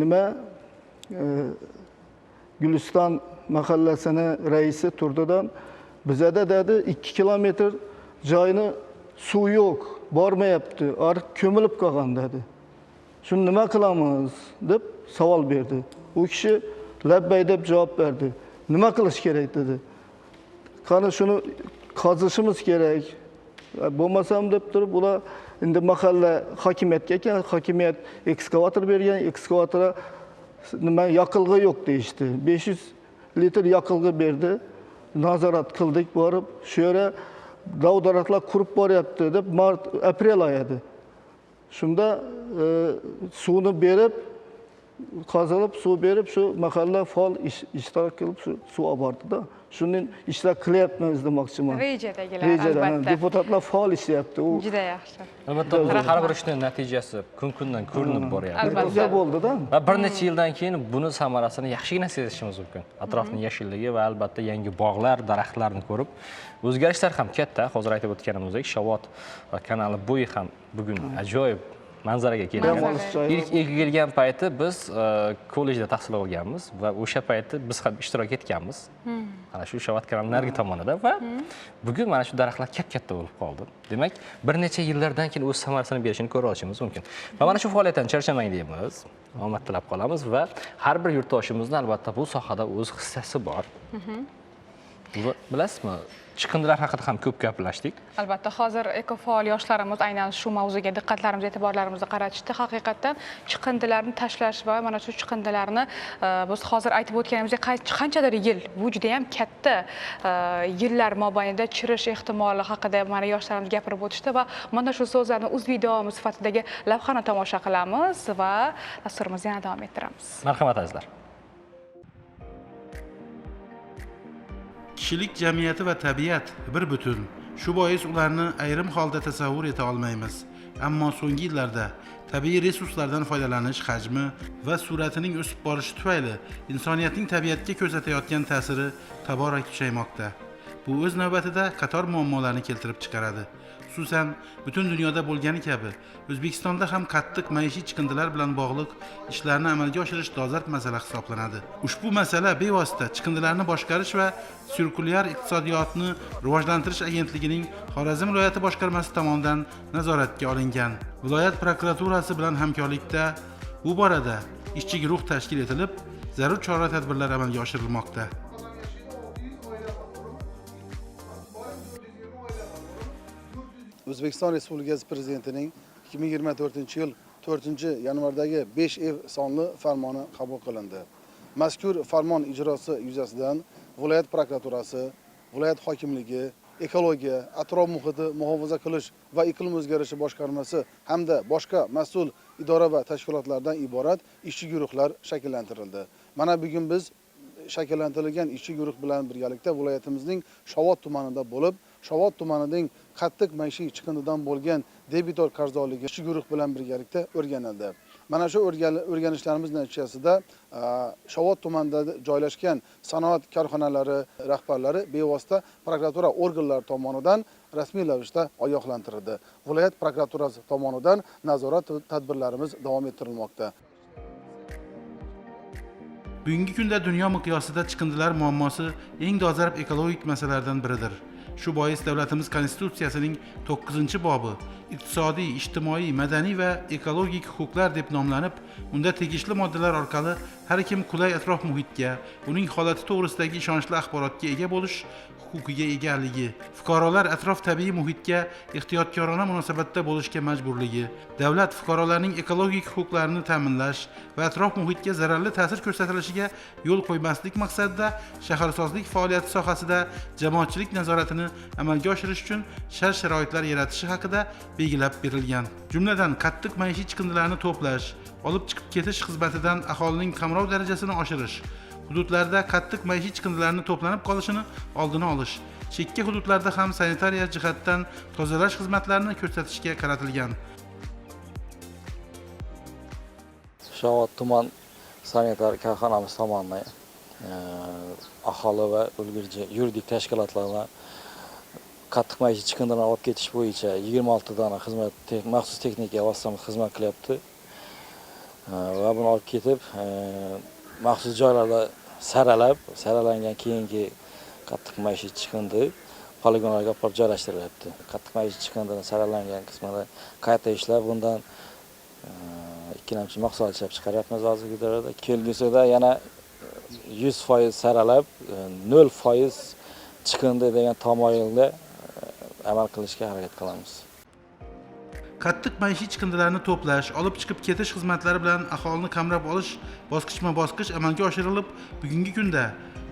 nima Güliston mahallasini raisi turdidan bizada dedi 2 kilometr joyni suv yo'q, bormayapti, ariq ko'milib qolgan dedi. Shuni nima qilamiz deb savol berdi. U kishi labbay deb javob berdi. Nima qilish kerak dedi. Qani shuni qazishimiz kerak. Bo'lmasam deb turib ular endi mahalla hokimiyatga ekan, hokimiyat ekskavator bergan, ekskavatora nima yoqilg'i yo'q deyishdi. 500 litr yoqilg'i berdi. Nazorat qildik borib, shu yerga dov-daraxtlar qurib boryapti deb mart aprel oyi edi. Shunda suvni berib, qazilib suv berib, shu mahalla faol ishtirok qilib suv olib bordi-da. Shuning ishlar qilyapmiz demoqchiman. Rejadagilar albatta. Deputatlar faol ishlayapti. U juda yaxshi. Albatta, har bir ishning natijasi kun-kundan ko'rinib boryapti. Albatta. bo'ldi-da. Va bir necha yildan keyin buni samarasini yaxshigina sezishimiz mumkin. Atrofning yashilligi va albatta yangi bog'lar, daraxtlarni ko'rib, o'zgarishlar ham katta. Hozir aytib o'tganimizdek, Shovot va kanali bo'yi ham bugun ajoyib manzaraga kelgan. İlk kelgan payti biz kollejda tahsil olganmiz va o'sha payti biz ham ishtirok etganmiz. Mana shu Shovot kanalining narigi tomonida va bugun mana shu daraxtlar katta bo'lib qoldi. Demak, bir necha yillardan keyin o'z samarasini berishini ko'ra olishimiz mumkin. Va mana shu faoliyatdan charchamang deymiz. Omad tilab qolamiz va har bir yurtdoshimizning albatta bu sohada o'z hissasi bor. Bilasizmi? Chiqindilar haqida ham ko'p gaplashdik. Albatta, hozir ekofaol yoshlarimiz aynan shu mavzuga diqqatlarimizni, e'tiborlarimizni qaratishdi. Haqiqatan chiqindilarni tashlash va mana shu chiqindilarni biz hozir aytib o'tganimizdek qanchadir yil, bu juda ham katta yillar mobaynida chirish ehtimoli haqida mana yoshlarimiz gapirib o'tishdi va mana shu so'zlarni uzviy davomi sifatidagi lavhani tomosha qilamiz va dasturimizni yana davom ettiramiz. Marhamat azizlar. Kishilik jamiyati va tabiat bir butun. Shu bois ularni ayrim holda tasavvur eta olmaymiz. Ammo so'nggi yillarda tabiiy resurslardan foydalanish hajmi va sur'atining o'sib borishi tufayli insoniyatning tabiatga ko'rsatayotgan ta'siri taborak kuchaymoqda. Bu o'z navbatida qator muammolarni keltirib chiqaradi. Xususan, butun dunyoda bo'lgani kabi, O'zbekistonda ham qattiq maishiy chiqindilar bilan bog'liq ishlarni amalga oshirish dolzarb masala hisoblanadi. Ushbu masala bevosita chiqindilarni boshqarish va sirkulyar iqtisodiyotni rivojlantirish agentligining Xorazm viloyati boshqarmasi tomonidan nazoratga olingan. Viloyat prokuraturasi bilan hamkorlikda bu borada ishchi guruh tashkil etilib, zarur chora-tadbirlar amalga oshirilmoqda. O'zbekiston Respublikasi Prezidentining 2024-yil 4-yanvardagi 5 ev sonli farmoni qabul qilindi. Mazkur farmon ijrosi yuzasidan viloyat prokuraturasi, viloyat hokimligi, ekologiya, atrof muhitni muhofaza qilish va iqlim o'zgarishi boshqarmasi hamda boshqa mas'ul idora va tashkilotlardan iborat ishchi guruhlar shakllantirildi. Mana bugun biz shakllantirilgan ishchi guruh bilan birgalikda viloyatimizning Shovot tumanida bo'lib, Shovot tumanining qattiq maishiy chiqindidan bo'lgan debitor qarzdorligi ishchi guruh bilan birgalikda o'rganildi. Mana shu o'rganishlarimiz natijasida Shovot tumanida joylashgan sanoat korxonalari rahbarlari bevosita prokuratura organlari tomonidan rasmiy ravishda ogohlantirildi. Viloyat prokuraturasi tomonidan nazorat tadbirlarimiz davom ettirilmoqda. Bugungi kunda dunyo miqyosida chiqindilar muammosi eng dolzarb ekologik masalalardan biridir. Shu bois davlatimiz konstitutsiyasining 9-bobi iqtisodiy, ijtimoiy, madaniy va ekologik huquqlar deb nomlanib, unda tegishli moddalar orqali har kim qulay atrof muhitga, uning holati to'g'risidagi ishonchli axborotga ega bo'lish huquqiga egaligi, fuqarolar atrof tabiiy muhitga ehtiyotkorona munosabatda bo'lishga majburligi, davlat fuqarolarning ekologik huquqlarini ta'minlash va atrof muhitga zararli ta'sir ko'rsatilishiga yo'l qo'ymaslik maqsadida shaharsozlik faoliyati sohasida jamoatchilik nazoratini amalga oshirish uchun shart-sharoitlar yaratishi haqida belgilab berilgan. Jumladan, qattiq maishiy chiqindilarni to'plash, olib chiqib ketish xizmatidan aholining qamrov darajasini oshirish, hududlarda qattiq maishiy chiqindilarni to'planib qolishini oldini olish, chekka hududlarda ham sanitariya jihatdan tozalash xizmatlarini ko'rsatishga qaratilgan. Shovot tuman sanitar korxonamiz tomonidan aholi va ulgurji yuridik tashkilotlarga qattiq maishiy chiqindilarni olib ketish bo'yicha 26 dona maxsus texnika vositamiz xizmat qilyapti. Va buni olib ketib, maxsus joylarda saralangan keyingi qattiq maishiy chiqindi poligonlarga olib joylashtirilyapti. Qattiq maishiy chiqindining saralangan qismini qayta ishlab, bundan ikkilamchi mahsulot ishlab chiqaryapmiz hozirgi davrda. Kelgusida yana 100% saralab, 0% chiqindi degan tamoyilda amal qilishga harakat qilamiz. Qattiq maishiy chiqindilarni to'plash, olib chiqib ketish xizmatlari bilan aholini qamrab olish bosqichma-bosqich amalga oshirilib, bugungi kunda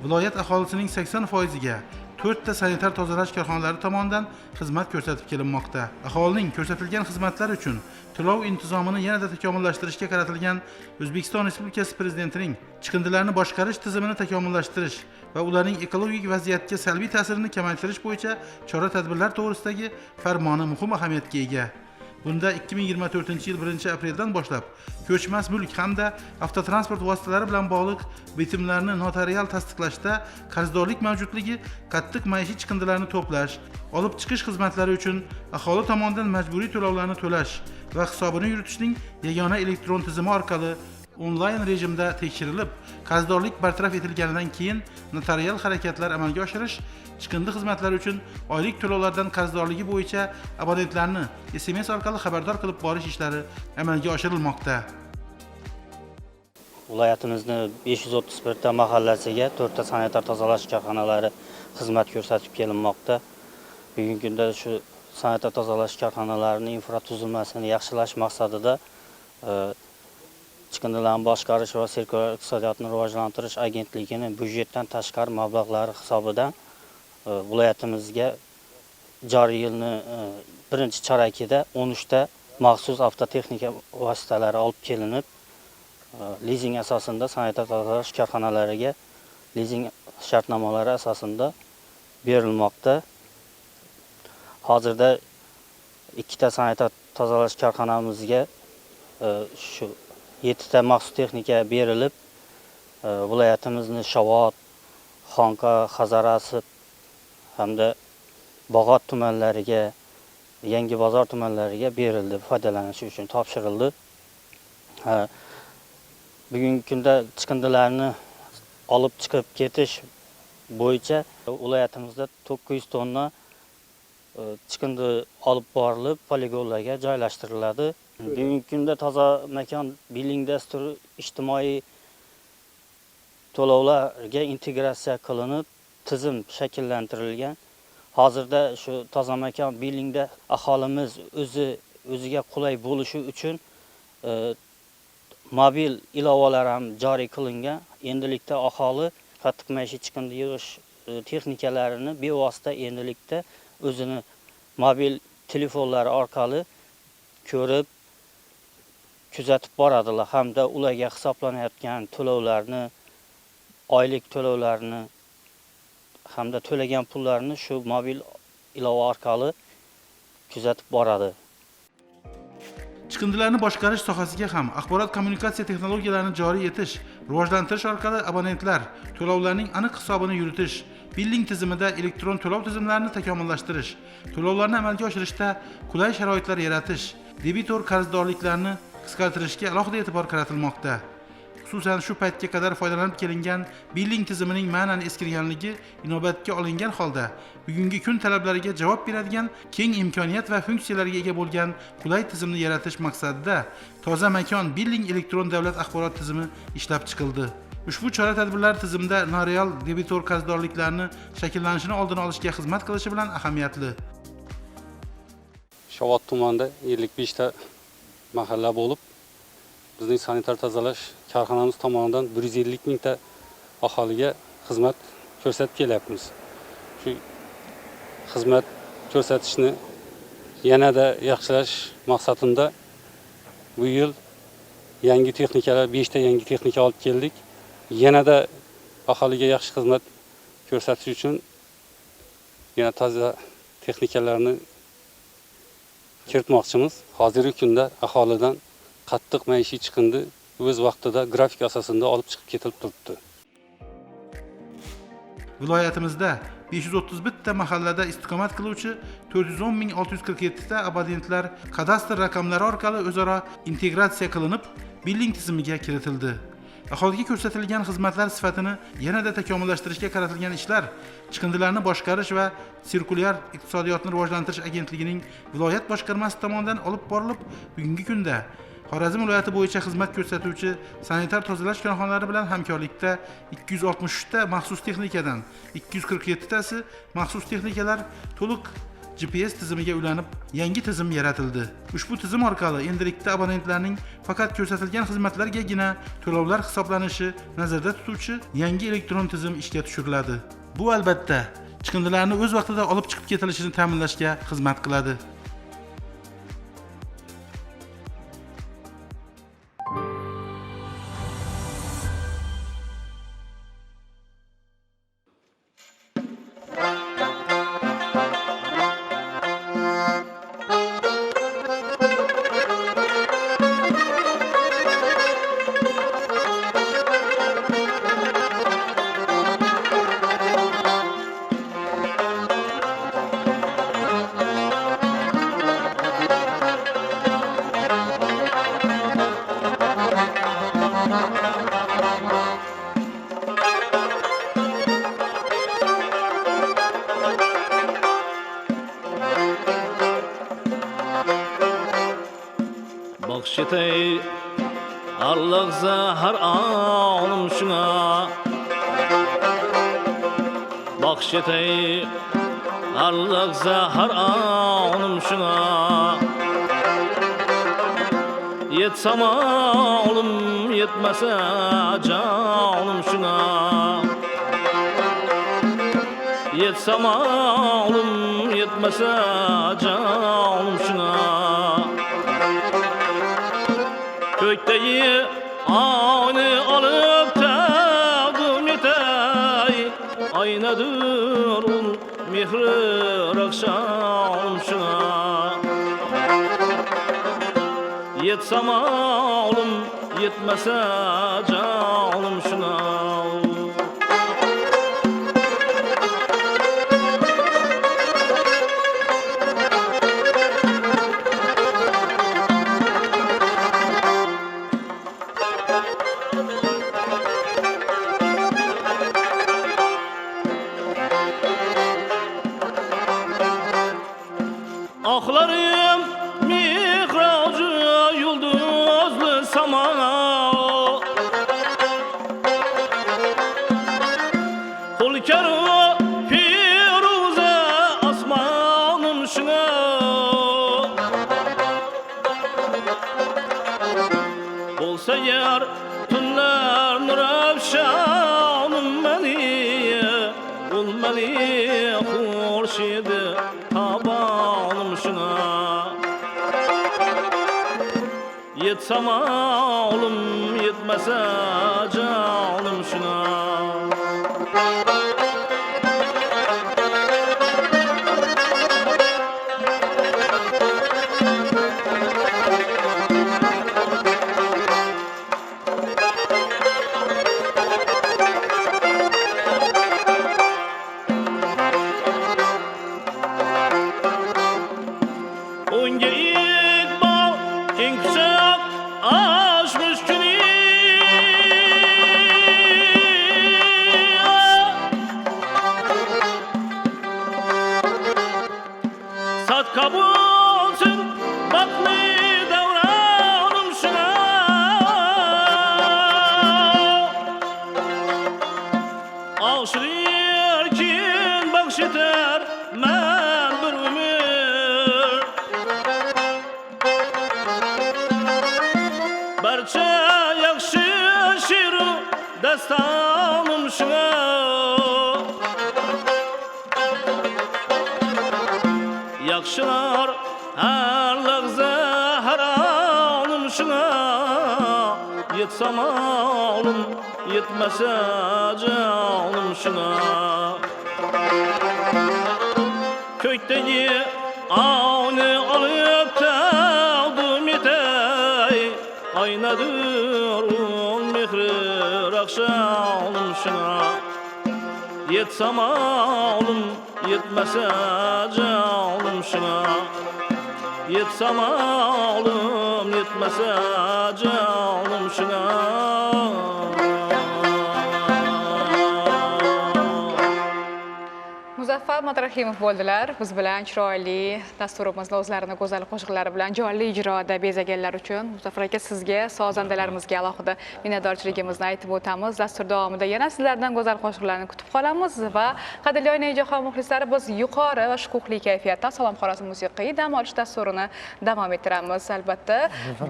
viloyat aholisining 80%ga 4 ta sanitar tozalash korxonalari tomonidan xizmat ko'rsatib kelinmoqda. Aholining ko'rsatilgan xizmatlar uchun to'lov intizomini yanada takomillashtirishga qaratilgan O'zbekiston Respublikasi Prezidentining chiqindilarni boshqarish tizimini takomillashtirish va ularning ekologik vaziyatga salbiy ta'sirini kamaytirish bo'yicha chora-tadbirlar to'g'risidagi farmoni muhim ahamiyatga ega. Bunda 2024-yil 1-apreldan boshlab ko'chmas mulk hamda avtotransport vositalari bilan bog'liq bitimlarni notarial tasdiqlashda qarzdorlik mavjudligi, qattiq maishiy chiqindilarni to'plash, olib chiqish xizmatlari uchun aholi tomonidan majburiy to'lovlarni to'lash va hisobini yuritishning yagona elektron tizimi orqali onlayn rejimda tekshirilib, qarzdorlik bartaraf etilganidan keyin notarial harakatlar amalga oshirish, chiqindi xizmatlari uchun oylik to'lovlardan qarzdorligi bo'yicha abonentlarni SMS orqali xabardor qilib borish ishlari amalga oshirilmoqda. Viloyatimizning 531 ta mahallasiga 4 ta sanitar tozalash korxonalari xizmat ko'rsatib kelinmoqda. Bugungi kunda shu sanitar tozalash korxonalarining infratuzilmasini yaxshilash maqsadida chiqindilarni boshqarish va sirkulyar iqtisodiyotni rivojlantirish agentligining byudjetdan tashqari mablag'lari hisobidan viloyatimizga joriy yilning birinchi chorakida 13 ta maxsus avtotexnika vositalari olib kelinib, lizing asosida sanitar tozalash korxonalariga lizing shartnomalari asosida berilmoqda. Hozirda 2 ta sanitar tozalash korxonamizga shu 7 ta maxsus texnika berilib, viloyatimizning Shovot, Xonqa, Xazarasi hamda Bog'ot tumanlariga, Yangi bozor tumanlariga berildi, foydalanish uchun topshirildi. Bugungi kunda chiqindilarni olib chiqib ketish bo'yicha viloyatimizda 900 tonna chiqindi olib borilib, poligonlarga joylashtiriladi. Bugungi kunda toza makon billing dasturi ijtimoiy to'lovlarga integratsiya qilinib, tizim shakllantirilgan. Hozirda shu toza makon billingda aholimiz o'ziga qulay bo'lishi uchun mobil ilovalar ham joriy qilingan. Endilikda aholi qattiq maishiy chiqindi yig'ish texnikalarini bevosita endilikda o'zini mobil telefonlari orqali ko'rib, kuzatib boradilar hamda ularga hisoblanayotgan to'lovlarni, oylik to'lovlarni hamda to'lagan pullarni shu mobil ilova orqali kuzatib boradi. Chiqindilarni boshqarish sohasiga ham axborot kommunikatsiya texnologiyalarini joriy etish, rivojlantirish orqali abonentlar to'lovlarning aniq hisobini yuritish, billing tizimida elektron to'lov tizimlarini takomillashtirish, to'lovlarni amalga oshirishda qulay sharoitlar yaratish, debitor qarzdorliklarni qisqartirishga alohida e'tibor qaratilmoqda. Xususan shu paytga qadar foydalanib kelingan billing tizimining ma'nan eskirganligi inobatga olingan holda bugungi kun talablariga javob beradigan keng imkoniyat va funksiyalarga ega bo'lgan qulay tizimni yaratish maqsadida toza makon billing elektron davlat axborot tizimi ishlab chiqildi. Ushbu chora-tadbirlar tizimda noreal debitor qarzdorliklarni shakllanishini oldini olishga xizmat qilishi bilan ahamiyatli. Shovot tumanida 55 ta mahalla bo'lib, bizning sanitar tozalash korxonamiz tomonidan 150 mingta aholiga xizmat ko'rsatib kelyapmiz. Shu xizmat ko'rsatishni yanada yaxshilash maqsadida bu yil yangi texnikalar, 5 ta yangi texnika olib keldik. Yanada aholiga yaxshi xizmat ko'rsatish uchun yana toza texnikalarni kiritmoqchimiz. Hozirgi kunda aholidan qattiq maishiy chiqindi o'z vaqtida grafik asosida olib chiqib ketilib turibdi. Viloyatimizda 531 ta mahallada istiqomat qiluvchi 410.647 ta abonentlar kadastr raqamlari orqali o'zaro integratsiya qilinib, billing tizimiga kiritildi. Aholiga ko'rsatilgan xizmatlar sifatini yanada takomillashtirishga qaratilgan ishlar chiqindilarni boshqarish va sirkulyar iqtisodiyotni rivojlantirish agentligining viloyat boshqarmasi tomonidan olib borilib, bugungi kunda Xorazm viloyati bo'yicha xizmat ko'rsatuvchi sanitar tozalash korxonalari bilan hamkorlikda 263 ta maxsus texnikadan 247 tasi maxsus texnikalar to'liq GPS tizimiga ulanib, yangi tizim yaratildi. Ushbu tizim orqali endilikda abonentlarning faqat ko'rsatilgan xizmatlargagina to'lovlar hisoblanishi nazarda tutuvchi yangi elektron tizim ishga tushiriladi. Bu albatta chiqindilarni o'z vaqtida olib chiqib ketilishini ta'minlashga xizmat qiladi. Bakşetey Allah'za her anım şuna Bakşetey Allah'za her anım şuna Yetsem oğlum yetmese canım şuna Yetsem oğlum yetmese canım şuna Kökteyi aynı alıp tağdım etey Aynadır ul mihri akşam şuna Yetsem oğlum yetmese canım şuna Aklarım mihracı yıldızlı sama Hulkarı firuze asmanım şuna Olsa yer tünler nurafşanım beni Ulmeli hurşidi tabanım şuna Yetsem oğlum yetmese canım şuna Onca ikbal kinkşak aşmış günü Sat kabulsün baklı devranım şuna Ağşırırken bakşeter men bir ömür Barça yakşı şiru destanım şuna Yakşılar herlik zaharanım şuna Yetsem oğlum yetmese canım şuna Kökteki ağını alıp tağdım etey Aynadır mehri rakşalım şuna Yetsam alım yetmese canım şuna Yetsam alım yetmese canım şuna Muzaffar Matrahimov bo'ldilar. Biz bilan chiroyli dasturimizni o'zlarini go'zal qo'shiqlari bilan jonli ijroda bezaganlar uchun Muzaffar aka sizga, sozandalarimizga alohida minnatdorchiligimizni aytib o'tamiz. Dastur davomida yana sizlardan go'zal qo'shiqlarni kutib qolamiz va qadrli onajonon muxlislari, biz yuqori va shukuhli kayfiyatda Salom Xorazm musiqiy dam olish dasturini davom ettiramiz. Albatta,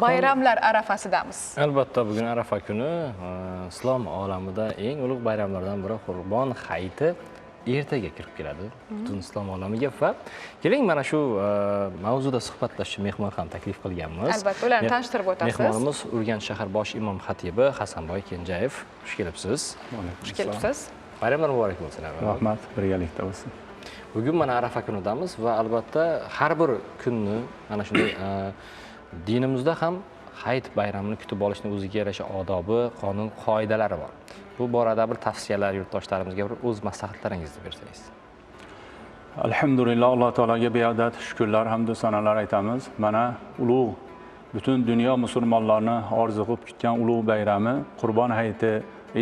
bayramlar arafasidamiz. Albatta, bugun Arafa kuni islom olamida eng ulug' bayramlardan biri Qurbon hayiti ertaga kirib keladi butun islom olamiga va keling mana shu mavzuda suhbatlashishga mehmon ham taklif qilganmiz. Albatta, ularni tanishtirib o'tasiz. Mehmonimiz Urganch shahar bosh imom xatibi Hasanboy Kenjayev. Xush kelibsiz. Xush kelibsiz. Bayramlar muborak bo'lsin. Rahmat, birgalikda bo'lsin. Bugun mana Arafa kunidamiz va albatta har bir kunni mana shunday dinimizda ham hayit bayramini kutib olishning o'ziga yarasha odobi, qonun, qoidalari bor. Bu borada bir tavsiyalar yurtdoshlarimizga bir o'z maslahatlaringizni bersangiz. Alhamdulillah, Alloh taolaga beadad shukrlar, hamd va sanolar aytamiz. Mana ulug' butun dunyo musulmonlarini orziqib kutgan ulug' bayrami Qurbon hayiti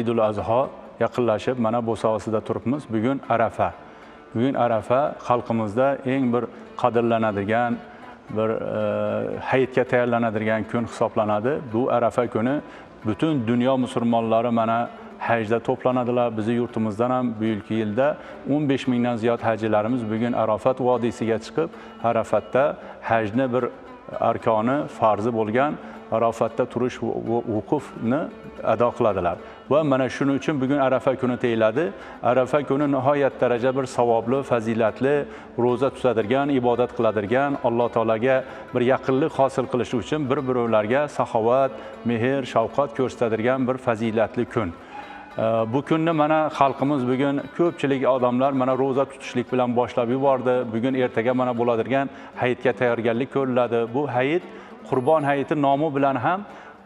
Idul Azho yaqinlashib, mana bo'sag'asida turibmiz. Bugun Arafa. Bugun Arafa xalqimizda eng bir qadrlanadigan, bir hayitga tayyorlanadigan kun hisoblanadi. Bu Arafa kuni butun dunyo musulmonlari mana hajda to'planadilar. Bizi yurtimizdan ham bu yilgi yilda 15 mingdan ziyod hajjilarimiz bugun Arafat vodiysiga chiqib, Arafatda hajni bir arkoni, farzi bo'lgan Arafatda turish vukufni ado qiladilar. Va mana shuning uchun bugun Arafa kuni deyiladi. Arafa kuni nihoyat daraja bir savobli, fazilatli, ro'za tutadigan, ibodat qiladigan, Alloh taolaga bir yaqinlik hosil qilish uchun bir-birovlarga saxovat, mehr, shafqat ko'rsatadigan bir fazilatli kun. Bu kunni mana xalqimiz bugun ko'pchilik odamlar mana ro'za tutishlik bilan boshlab yubordi. Bugun ertaga mana bo'ladigan hayitga tayyorgarlik ko'riladi. Bu hayit Qurbon hayiti nomi bilan ham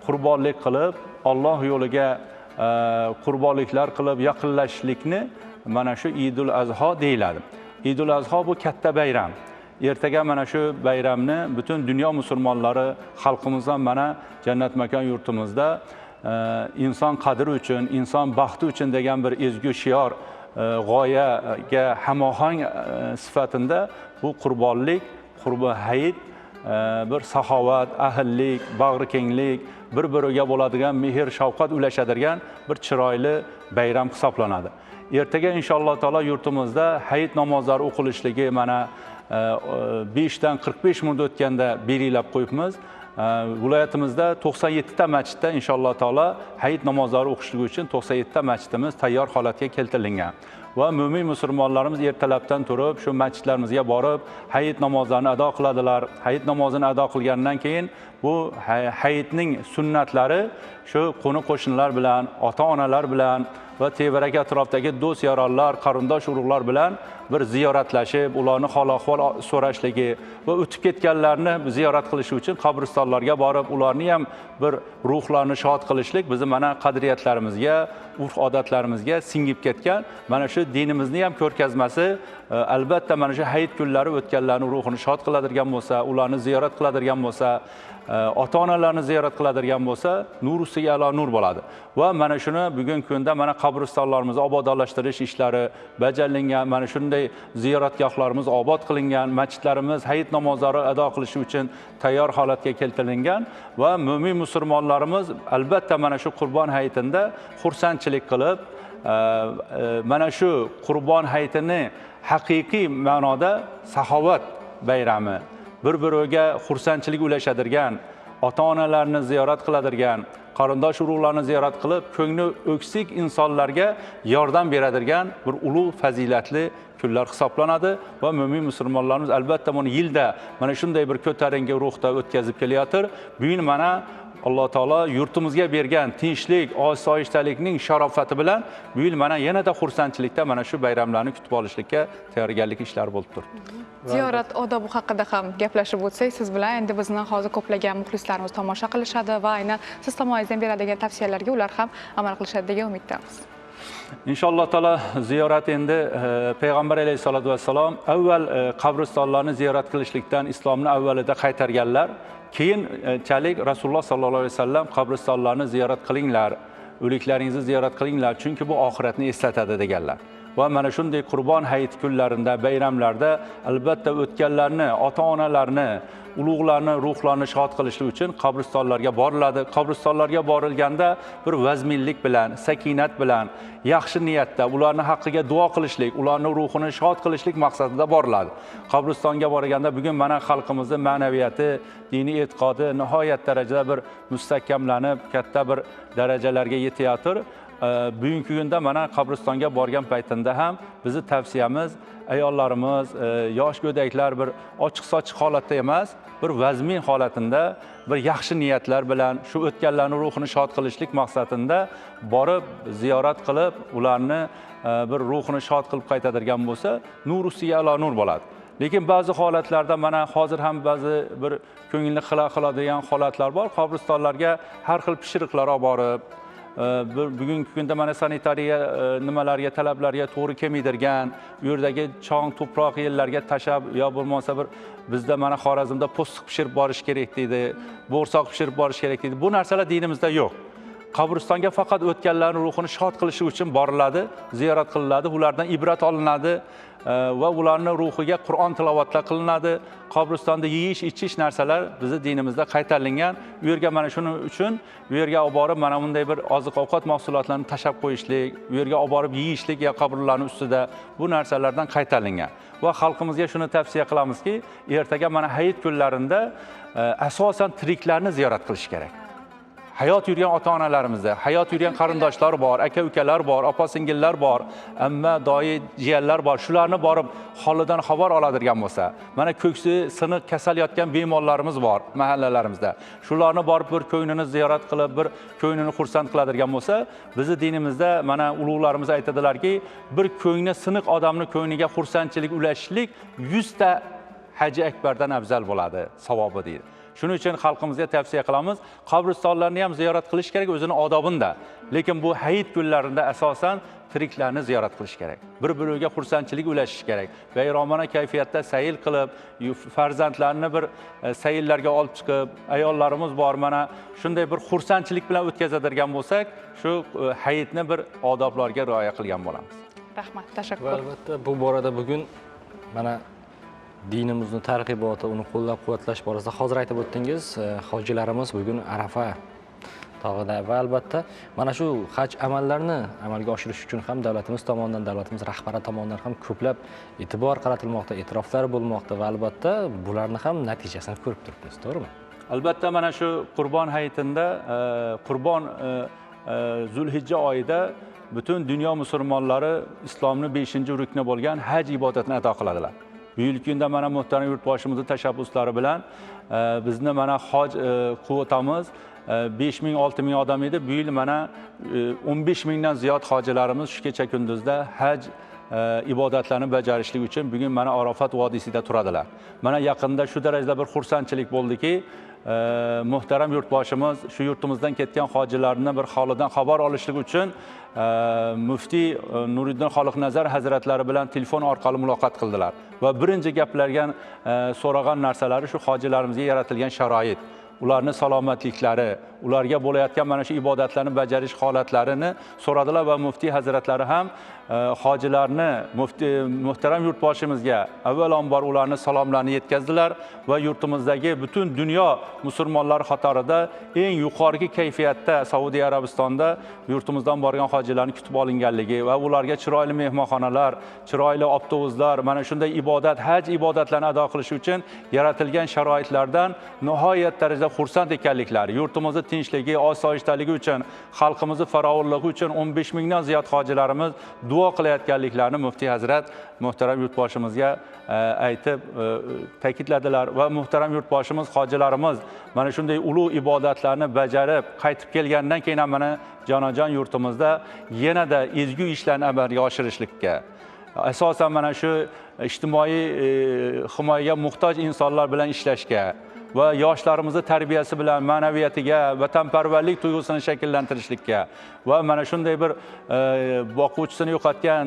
qurbonlik qilib, Alloh yo'liga qurbonliklar qilib yaqinlashishlikni mana shu Idul Azho deyiladi. Idul Azho bu katta bayram. Ertaga mana shu bayramni butun dunyo musulmonlari, xalqimizdan mana jannat makon yurtimizda inson qadri uchun, inson baxti uchun degan bir ezgu shior g'oyaga hamohang sifatida bu qurbonlik, qurbi hayit bir saxovat, ahillik, bag'rikenglik, bir-biriga bo'ladigan mehr, shafqat ulashadigan bir chiroyli bayram hisoblanadi. Ertaga inshaalloh taolo yurtimizda hayit namozlari o'qilishligi mana 5 dan 45 minut o'tganda belgilab qo'yibmiz. Viloyatimizda 97 ta masjidda inshaalloh taolo hayit namozlari o'qishligi uchun 97 ta masjidimiz tayyor holatga keltirilgan. Va mo'min musulmonlarimiz ertalabdan turib shu masjidlarimizga borib hayit namozlarini ado qiladilar. Hayit namozini ado qilgandan keyin bu hayitning sunnatlari shu qo'ni qo'shnilar bilan, ota-onalar bilan va tevarak atrofdagi do'st yaronlar, qarindosh urug'lar bilan bir ziyoratlashib, ularni hol-ahvol so'rashligi va o'tib ketganlarni ziyorat qilish uchun qabristonlarga borib, ularni ham bir ruhlarini shod qilishlik bizi mana qadriyatlarimizga, urf-odatlarimizga singib ketgan. Mana shu dinimizni ham ko'rkazmasi, albatta mana shu hayit kunlari o'tganlarning ruhini shod qiladigan bo'lsa, ularni ziyorat qiladigan bo'lsa, ota-onalarni ziyorat qiladigan bo'lsa, nur ustiga a'lo nur bo'ladi. Va mana shuni bugungi kunda mana qabristonlarimizni obodonlashtirish ishlari bajarilgan, mana shunday ziyoratgohlarimiz obod qilingan, masjidlarimiz hayit namozlari ado qilish uchun tayyor holatga keltirilgan va mo'min musulmonlarimiz albatta mana shu Qurbon hayitida xursandchilik qilib, mana shu Qurbon hayitini haqiqiy ma'noda saxovat bayrami, bir-biriga xursandchilik ulashadigan, ota-onalarni ziyorat qiladigan, qarindosh urug'larni ziyorat qilib, ko'ngli o'ksik insonlarga yordam beradigan bir ulug' fazilatli kunlar hisoblanadi va mo'min musulmonlarimiz albatta buni yilda mana shunday bir ko'tarinki ruhda o'tkazib kelayotir. Bugun mana Alloh taolo yurtimizga bergan tinchlik, osoyishtalikning sharofati bilan bu yil mana yanada xursandchilikda mana shu bayramlarni kutib olishlikka tayyorgarlik ishlari bo'lib turibdi. Ziyorat odobi haqida ham gaplashib o'tsak, siz bilan endi bizni hozir ko'plagan muxlislarimiz tomosha qilishadi va aynan siz tomoningizdan beradigan tavsiyalarga ular ham amal qilishadi degan umiddamiz. Inshaalloh taolo ziyorat endi payg'ambar alayhisolatu vassalom avval qabristonlarni ziyorat qilishlikdan islomni avvalida qaytarganlar. Keyinchalik Rasululloh sallallohu alayhi vasallam qabristonlarni ziyorat qilinglar, o'liklaringizni ziyorat qilinglar, chunki bu oxiratni eslatadi deganlar. Va mana shunday Qurbon hayiti kunlarida, bayramlarda albatta o'tganlarni, ota-onalarni, ulug'larni ruhlarini shod qilish uchun qabristonlarga boriladi. Qabristonlarga borilganda bir vazminlik bilan, sakinat bilan, yaxshi niyatda ularning haqqiga duo qilishlik, ularning ruhini shod qilishlik maqsadida boriladi. Qabristonga borganda bugun mana xalqimizning ma'naviyati, diniy e'tiqodi nihoyat darajada bir mustahkamlanib, katta bir darajalarga yetayotir. Bugungi kunda mana qabristonga borgan paytida ham bizni tavsiyamiz ayollarimiz, yosh go'daklar bir ochiq-sochiq holatda emas, bir vazmin holatida, bir yaxshi niyatlar bilan shu o'tganlarning ruhini shod qilishlik maqsadida borib ziyorat qilib, ularni bir ruhini shod qilib qaytadirgan bo'lsa, nur ustiga alo nur bo'ladi. Lekin ba'zi holatlarda mana hozir ham ba'zi bir ko'ngilni qiladigan holatlar bor. Qabristonlarga har xil pishiriqlar olib borib, bugungi kunda mana sanitariya nimalarga, talablarga to'g'ri kelmaydirgan, u yerdagi chong, to'proq yerlarga tashab, yo bo'lmasa bir bizda mana Xorazmda po'stiq pishirib borish kerak deydi, bo'rsoq pishirib borish kerak deydi. Bu narsalar dinimizda yo'q. Qabristonga faqat o'tganlarning ruhini shod qilish uchun boriladi, ziyorat qilinadi, ulardan ibrat olinadi va ularning ruhiga Qur'on tilovatlar qilinadi. Qabristonda yeyish, ichish narsalar bizning dinimizda qaytarilgan. U yerga mana shuning uchun u yerga olib borib mana bunday bir oziq-ovqat mahsulotlarini tashab qo'yishlik, u yerga olib borib yeyishlik ya qabrlarning ustida bu narsalardan qaytarilgan. Va xalqimizga shuni tavsiya qilamizki, ertaga mana hayit kunlarida asosan tiriklarni ziyorat qilish kerak. Hayot yurgan ota-onalarimizda, hayot yurgan qarindoshlar bor, aka-ukalar bor, opa-singillar bor, amma, doyi, jiyanlar bor. Shularni borib holidan xabar oladigan bo'lsa, mana ko'ksi siniq kasal yotgan bemorlarimiz bor mahallalarimizda. Shularni borib bir ko'nglini ziyorat qilib, bir ko'nglini xursand qiladigan bo'lsa, bizni dinimizda mana ulug'larimiz aytadilarki, bir ko'ngli siniq odamning ko'ngliga xursandchilik ulashishlik 100 ta haji akbardan afzal bo'ladi, savobi deydi. Shuning uchun xalqimizga tavsiya qilamiz, qabristonlarni ham ziyorat qilish kerak o'zini odobinda. Lekin bu hayit kunlarida asosan tiriklarni ziyorat qilish kerak. Bir-biriga xursandchilik ulashish kerak. Bayromona kayfiyatda sayil qilib, farzandlarni bir sayillarga olib chiqib, ayollarimiz bor mana shunday bir xursandchilik bilan o'tkazadigan bo'lsak, shu hayitni bir odoblarga rioya qilgan bo'lamiz. Rahmat, tashakkur. Va albatta bu borada bugun mana dinimizni targ'iboti, uni qo'llab-quvvatlash borasida hozir aytib o'tdingiz, hojilarimiz bugun Arafa tog'ida va albatta mana shu haj amallarini amalga oshirish uchun ham davlatimiz tomonidan, davlatimiz rahbari tomonidan ham ko'plab e'tibor qaratilmoqda, e'tiroflar bo'lmoqda va albatta bularni ham natijasini ko'rib turibmiz, to'g'rimi? Albatta mana shu Qurbon hayitida, Qurbon Zulhijja oyida butun dunyo musulmonlari islomning 5-rukni bo'lgan haj ibodatini ado qiladilar. Bu yil kunda mana muhtaram yurtboshimizning tashabbuslari bilan bizni mana hoj kvotamiz 5000-6000 odam edi. Bu yil mana 15000 dan ziyod hojilarimiz shu kecha kunduzda haj ibodatlarni bajarishlik uchun bugun mana Arafat vodiysida turadilar. Mana yaqinda shu darajada bir xursandchilik bo'ldiki, muhtaram yurtboshimiz shu yurtimizdan ketgan hojilarni bir holidan xabar olishlik uchun muftiy Nuriddin Xoliqnazar hazratlari bilan telefon orqali muloqot qildilar va birinchi gaplargan so'ragan narsalari shu hojilarimizga yaratilgan sharoit, ularning salomatliklari, ularga bo'layotgan mana shu ibodatlarni bajarish holatlarini so'radilar va muftiy hazratlari ham hojilarni muhtaram yurtboshimizga avvalambor ularni salomlarini yetkazdilar va yurtimizdagi butun dunyo musulmonlari qatorida eng yuqori kayfiyatda Saudiya Arabistonda yurtimizdan borgan hojilarni kutib olinganligi va ularga chiroyli mehmonxonalar, chiroyli avtobuslar, mana shunday ibodat, haj ibodatlarini ado qilish uchun yaratilgan sharoitlardan nihoyat darajada xursand ekanliklari, yurtimizni tinchligi, osoyishtaligi uchun, xalqimizni farovonligi uchun 15 mingdan ziyod hojilarimiz duo qilayotganliklarini muftiy hazrat muhtaram yurtboshimizga aytib ta'kidladilar va muhtaram yurtboshimiz hojilarimiz mana shunday ulug' ibodatlarni bajarib qaytib kelgandan keyin ham mana jonajon yurtimizda yanada ezgu ishlarni amalga oshirishlikka, asosan mana shu ijtimoiy himoyaga muhtoj insonlar bilan ishlashga va yoshlarimizni tarbiyasi bilan ma'naviyatiga, vatanparvarlik tuyg'usini shakllantirishlikka va mana shunday bir boquvchisini yo'qotgan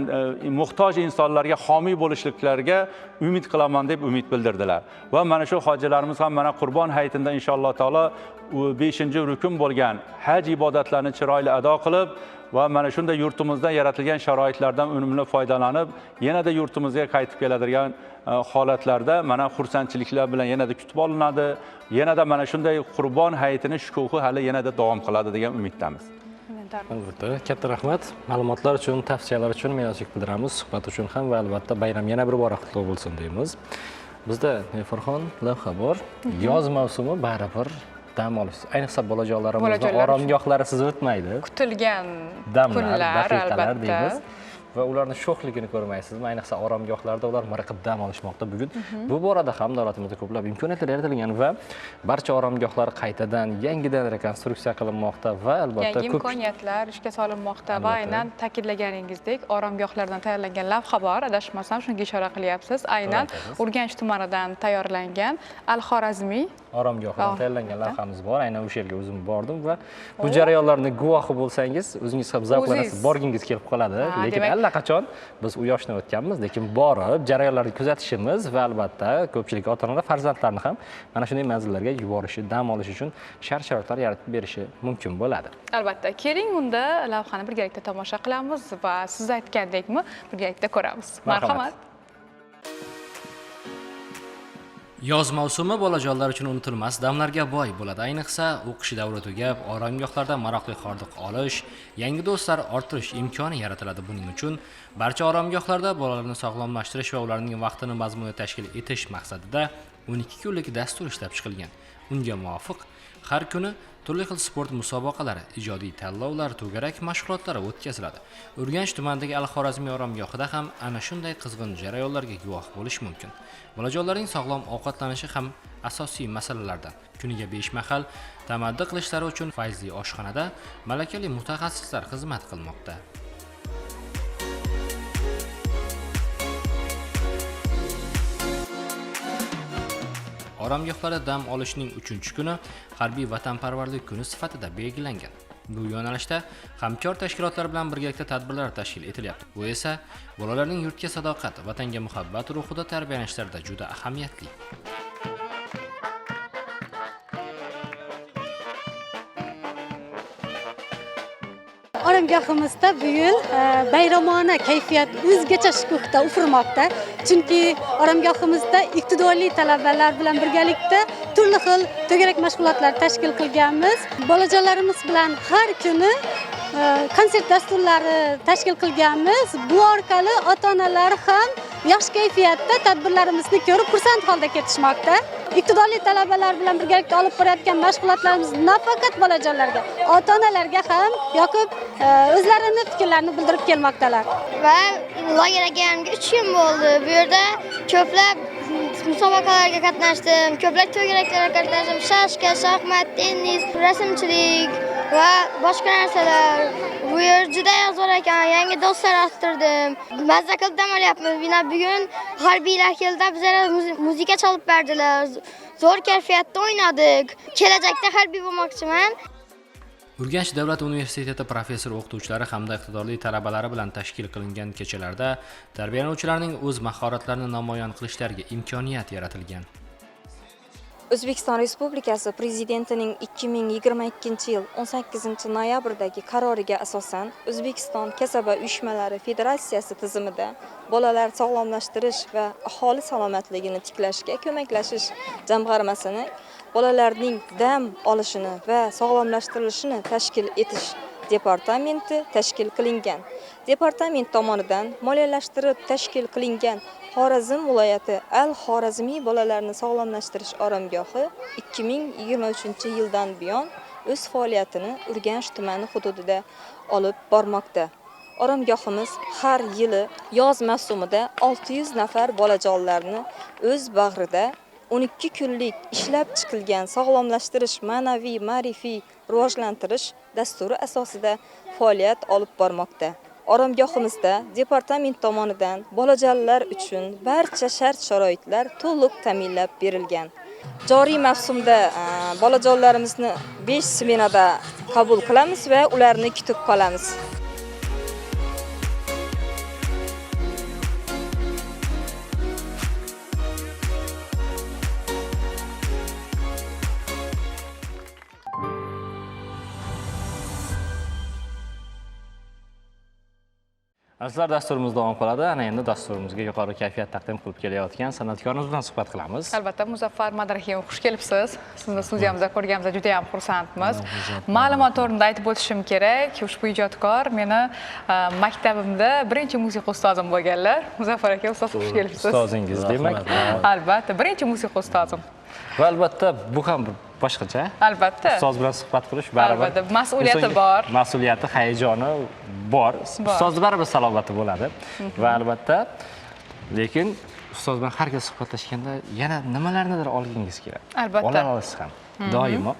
muhtoj insonlarga homiy bo'lishliklariga umid qilaman deb umid bildirdilar. Va mana shu hojilarimiz ham mana Qurbon hayitida inshaalloh taolo 5-rukun bo'lgan haj ibodatlarini chiroyli ado qilib va mana shunday yurtimizda yaratilgan sharoitlardan unumli foydalanib, yanada yurtimizga qaytib keladigan holatlarda mana xursandchiliklar bilan yanada kutib olinadi. Yanada mana shunday Qurbon hayitini shukuhi hali yanada davom qiladi degan umiddamiz. Albatta, katta rahmat. Ma'lumotlar uchun, tavsiyalar uchun minnatdorchilik bildiramiz. Suhbat uchun ham va albatta bayram yana bir bora qutlug' bo'lsin deymiz. Bizda Nefarxon lavha bor. Yoz mavsumi baribir dam olish. Ayniqsa bolajonlarimizning oromgohlari o'tmaydi. Kutilgan kunlar, albatta deymiz. Va ularning sho'xligini ko'rmaysizmi? Ayniqsa oromgohlarda ular miriqib dam olishmoqda bugun. Bu borada ham davlatimizda ko'plab imkoniyatlar yaratilgan va barcha oromgohlar qaytadan yangidan rekonstruksiya qilinmoqda va albatta yangi imkoniyatlar ishga solinmoqda va aynan ta'kidlaganingizdek oromgohlardan tayyorlangan lavha bor. Adashmasam shunga ishora qilyapsiz. Aynan Urganch tumanidan tayyorlangan Al-Xorazmiy oromgohlardan tayyorlangan lavhamiz bor. Aynan o'sha yerga o'zim bordim va bu jarayonlarning guvohi bo'lsangiz, o'zingiz ham zavqlanasiz, borgingiz kelib qoladi. Lekin allaqachon biz u yoshdan o'tganmiz, lekin borib jarayonlarni kuzatishimiz va albatta ko'pchilik ota-onalar farzandlarini ham mana shunday manzillarga yuborishi, dam olish uchun shart-sharoitlar yaratib berishi mumkin bo'ladi. Albatta, keling unda lavhani birgalikda tomosha qilamiz va siz aytgandekmi birgalikda ko'ramiz. Marhamat. Yoz mavsumi bolajonlar uchun unutilmas damlarga boy bo'ladi. Ayniqsa, o'qish davri tugab, oromgohlarda maroqli hordiq olish, yangi do'stlar orttirish imkoni yaratiladi. Buning uchun barcha oromgohlarda bolalarni sog'lomlashtirish va ularning vaqtini mazmunli tashkil etish maqsadida 12 kunlik dastur ishlab chiqilgan. Unga muvofiq har kuni turli xil sport musobaqalari, ijodiy tanlovlar, to'garak mashg'ulotlari o'tkaziladi. Urganch tumanidagi Al-Xorazmiy oromgohida ham ana shunday qizg'in jarayonlarga guvoh bo'lish mumkin. Bolajonlarning sog'lom ovqatlanishi ham asosiy masalalardan. Kuniga 5 mahal tamaddi qilishlari uchun Fayzli oshxonada malakali mutaxassislar xizmat qilmoqda. Oromgohlarda dam olishning 3-kuni harbiy vatanparvarlik kuni sifatida belgilangan. Bu yo'nalishda hamkor tashkilotlar bilan birgalikda tadbirlar tashkil etilyapti. Bu esa bolalarning yurtga sadoqat, vatanga muhabbat ruhida tarbiyalanishlariga juda ahamiyatli. Oromgohimizda bu yil bayramona kayfiyat o'zgacha shukuhda ufurmoqda. Chunki oromgohimizda iqtidorli talabalar bilan birgalikda turli xil to'garak mashg'ulotlar tashkil qilganmiz. Bolajonlarimiz bilan har kuni konsert dasturlari tashkil qilganmiz. Bu orqali ota-onalar ham yaxshi kayfiyatda tadbirlarimizni ko'rib xursand holda ketishmoqda. Iqtidorli talabalar bilan birgalikda olib borayotgan mashg'ulotlarimiz nafaqat bolajonlarga, ota-onalarga ham yoqib o'zlarini fikrlarini bildirib kelmoqdalar. Va lagerga kelganimga 3 kun bo'ldi. Bu yerda ko'plab musobaqalarga qatnashdim, ko'plab to'garaklarga qatnashdim. Shashka, shaxmat, tennis, rasmchilik va boshqa narsalar. Bu yer juda zo'r ekan. Yangi do'stlar orttirdim. Mazza qilib dam olyapmiz. Bugun harbiylar keldi, bizga muzika chalib berdilar. Zo'r kayfiyatda o'ynadik. Kelajakda harbiy bo'lmoqchiman. Urganch davlat universiteti professor o'qituvchilari hamda iqtidorli talabalari bilan tashkil qilingan kechalarda tarbiyalanuvchilarning o'z mahoratlarini namoyon qilishlariga imkoniyat yaratilgan. O'zbekiston Respublikasi Prezidentining 2022-yil 18-noyabrdagi qaroriga asosan O'zbekiston kasaba uyushmalari federatsiyasi tizimida bolalar sog'lomlashtirish va aholi salomatligini tiklashga ko'maklashish jamg'armasini bolalarning dam olishini va sog'lomlashtirilishini tashkil etish departamenti tashkil qilingan. Departament tomonidan moliyalashtirib tashkil qilingan Xorazm viloyati Al-Xorazmiy bolalarni sog'lomlashtirish oromgohi 2023-yildan buyon o'z faoliyatini Urganch tumani hududida olib bormoqda. Oromgohimiz har yili yoz mavsumida 600 nafar bolajonlarni o'z bag'rida 12 kunlik ishlab chiqilgan sog'lomlashtirish, ma'naviy, ma'rifiy rivojlantirish dasturi asosida faoliyat olib bormoqda. Oromgohimizda departament tomonidan bolajonlar uchun barcha shart-sharoitlar to'liq ta'minlab berilgan. Joriy mavsumda bolajonlarimizni 5 smenada qabul qilamiz va ularni kutib qolamiz. Azizlar, dasturimiz davom qiladi. Ana endi dasturimizga yuqori kayfiyat taqdim qilib kelayotgan san'atkorimiz bilan suhbat qilamiz. Albatta, Muzaffar Madrahimov, xush kelibsiz. Sizni studiyamizda ko'rganimizda juda ham xursandmiz. Ma'lumot o'rnida aytib o'tishim kerak, ushbu ijodkor meni maktabimda birinchi musiqa ustozim bo'lganlar. Muzaffar aka, ustoz, xush kelibsiz. Ustozingiz demak. Albatta, birinchi musiqa ustozim. Va albatta bu ham boshqacha. Albatta. Ustoz bilan suhbat qilish baribir. Albatta, mas'uliyati bor. Mas'uliyati, hayajoni bor. Ustoz baribir salobati bo'ladi. Va albatta, lekin ustoz bilan har gal suhbatlashganda yana nimalarnidir olgingiz keladi. Albatta. Ola olasiz ham. Doimo.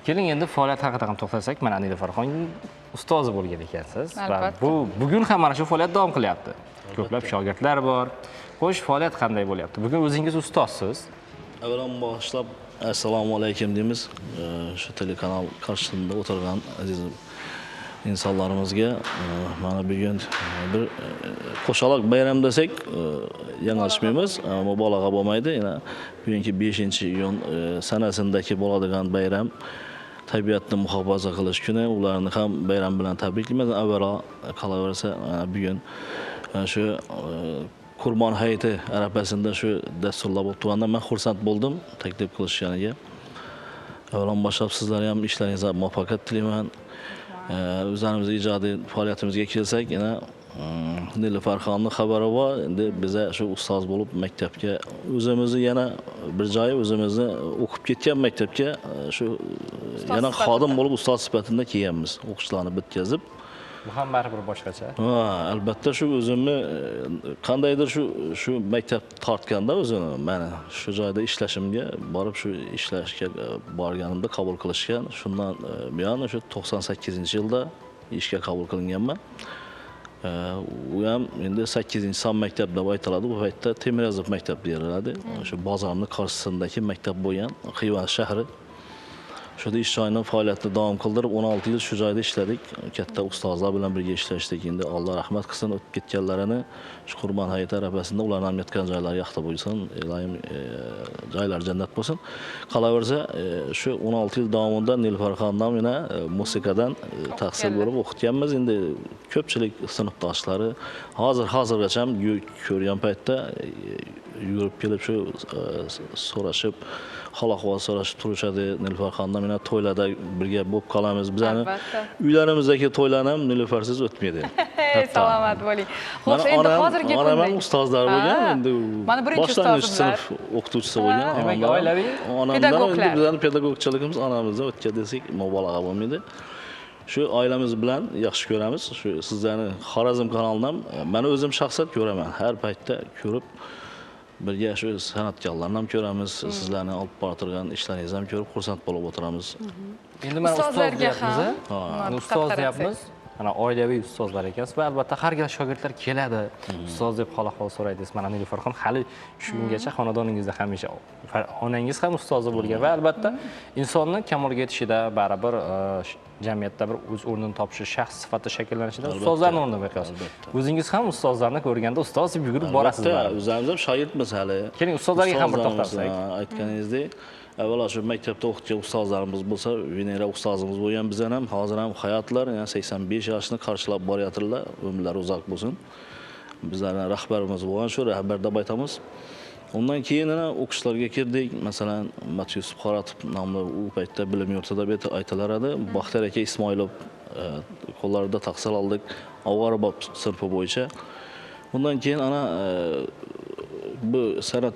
Keling endi faoliyat haqida ham to'xtalsak, mana Nilufarxonning ustozi bo'lgan ekansiz va bugun ham mana shu faoliyat davom qilyapti. Ko'plab shogirdlar bor. Xo'sh, faoliyat qanday bo'lyapti? Bugun o'zingiz ustozsiz. Avvalambor boshlab assalomu alaykum deymiz. Shu telekanal qarshisida o'tirgan aziz insonlarimizga mana bugun bir qo'shaloq bayram desak, yanglishmaymiz, mubolag'a bo'lmaydi. Yana bugungi 5-iyun sanasindagi bo'ladigan bayram tabiatni muhofaza qilish kuni, ularni ham bayram bilan tabriklayman. Avvalo qolaversa bugun shu Qurbon hayiti arafasida shu dasturlar bo'lib turgandan men xursand bo'ldim taklif qilishganiga. Avvalom boshlab sizlarga ham ishlaringizga muvaffaqiyat tilayman. O'zlarimizning ijodiy faoliyatimizga kelsak, yana Nilufarxonning xabari bor. Endi biza shu ustoz bo'lib maktabga o'zimizni yana bir joyi o'zimizni o'qib ketgan maktabga shu yana xodim bo'lib ustoz sifatida kelganmiz. O'qishlarni bitkazib bu ham baribir boshqacha. Albatta shu o'zimni qandaydir shu maktab tortganda o'zini mana shu joyda ishlashimga borib shu ishlashga borganimda qabul qilishgan. Shundan buyon shu 98-yilda ishga qabul qilinganman. U ham endi 8-son maktab deb aytiladi. Bu paytda Temirazov maktab deyiladi. Shu bozorning qarshisidagi maktab bo'lgan, Xiva shahri. Shuda ish joyining faoliyatini davom qildirib 16 yil shu joyda ishladik. Katta ustozlar bilan birga ishlashdik. Endi Alloh rahmat qilsin, o'tib ketganlarini shu Qurbon hayiti arafasida ularning ham yotgan joylari yaxta bo'lsin, ilohim joylari jannat bo'lsin. Qolaversa, shu 16 yil davomida Nilufarxondan yana musiqadan tahsil bo'lib o'qitganmiz. Endi ko'pchilik sinfdoshlari hozirgacha ham ko'rgan paytda yurib kelib shu so'rashib, xalaqvat so'rashib turishadi. Nilufarxondan yana to'ylarda birga bo'lib qolamiz. Bizani uylarimizdagi to'ylarni ham Nilufarsiz o'tmaydi. Salomat bo'ling. Xo'sh, endi hozirgi kunda onam ustozlar bo'lgan, endi mana birinchi ustozimlar, sinf o'qituvchisi bo'lgan. Demak, oilaviy pedagoglar. Bizning pedagogchiligimiz onamizda o'tgan desak, mubolag'a bo'lmaydi. Shu oilamiz bilan yaxshi ko'ramiz. Shu sizlarni Xorazm kanalidan men o'zim shaxsan ko'raman. Har paytda ko'rib birga shu san'atkorlarni ham ko'ramiz, sizlarni olib bortirgan ishlaringizni ham ko'rib xursand bo'lib o'tiramiz. Endi mana ustoz deyapmiz, ustoz deyapmiz. Mana oilaviy ustozlar ekansiz va albatta har gal shogirdlar keladi. Ustoz deb xalaqol so'raydi. Mana Nilufarxon hali shungacha xonadoningizda hamisha onangiz ham ustozi bo'lgan va albatta insonni kamolga yetishida baribir jamiyatda bir o'z o'rnini topishi, shaxs sifatida shakllanishida ustozlarning o'rni beqiyos. O'zingiz ham ustozlarni ko'rganda ustoz deb yugurib borasiz. O'zimiz ham shogirdmiz hali. Keling ustozlarga ham bir to'xtalsak. Aytganingizdek, avvalo shu maktabda o'qitgan ustozlarimiz bo'lsa, Venera ustozimiz bo'lgan bizdan ham hozir ham hayotlar, yana 85 yoshni qarshilab boryaptilar. Umrlari uzoq bo'lsin. Bizlarning rahbarimiz bo'lgan shu rahbar deb aytamiz. Undan keyin yana o'qishlarga kirdik. Masalan, Matyus Qoratov nomli u paytda bilim yurtida aytilar edi. Baxtiyor aka Ismoilov qo'llarida tahsil oldik. Avvarobod sinfi bo'yicha. Undan keyin ana bu san'at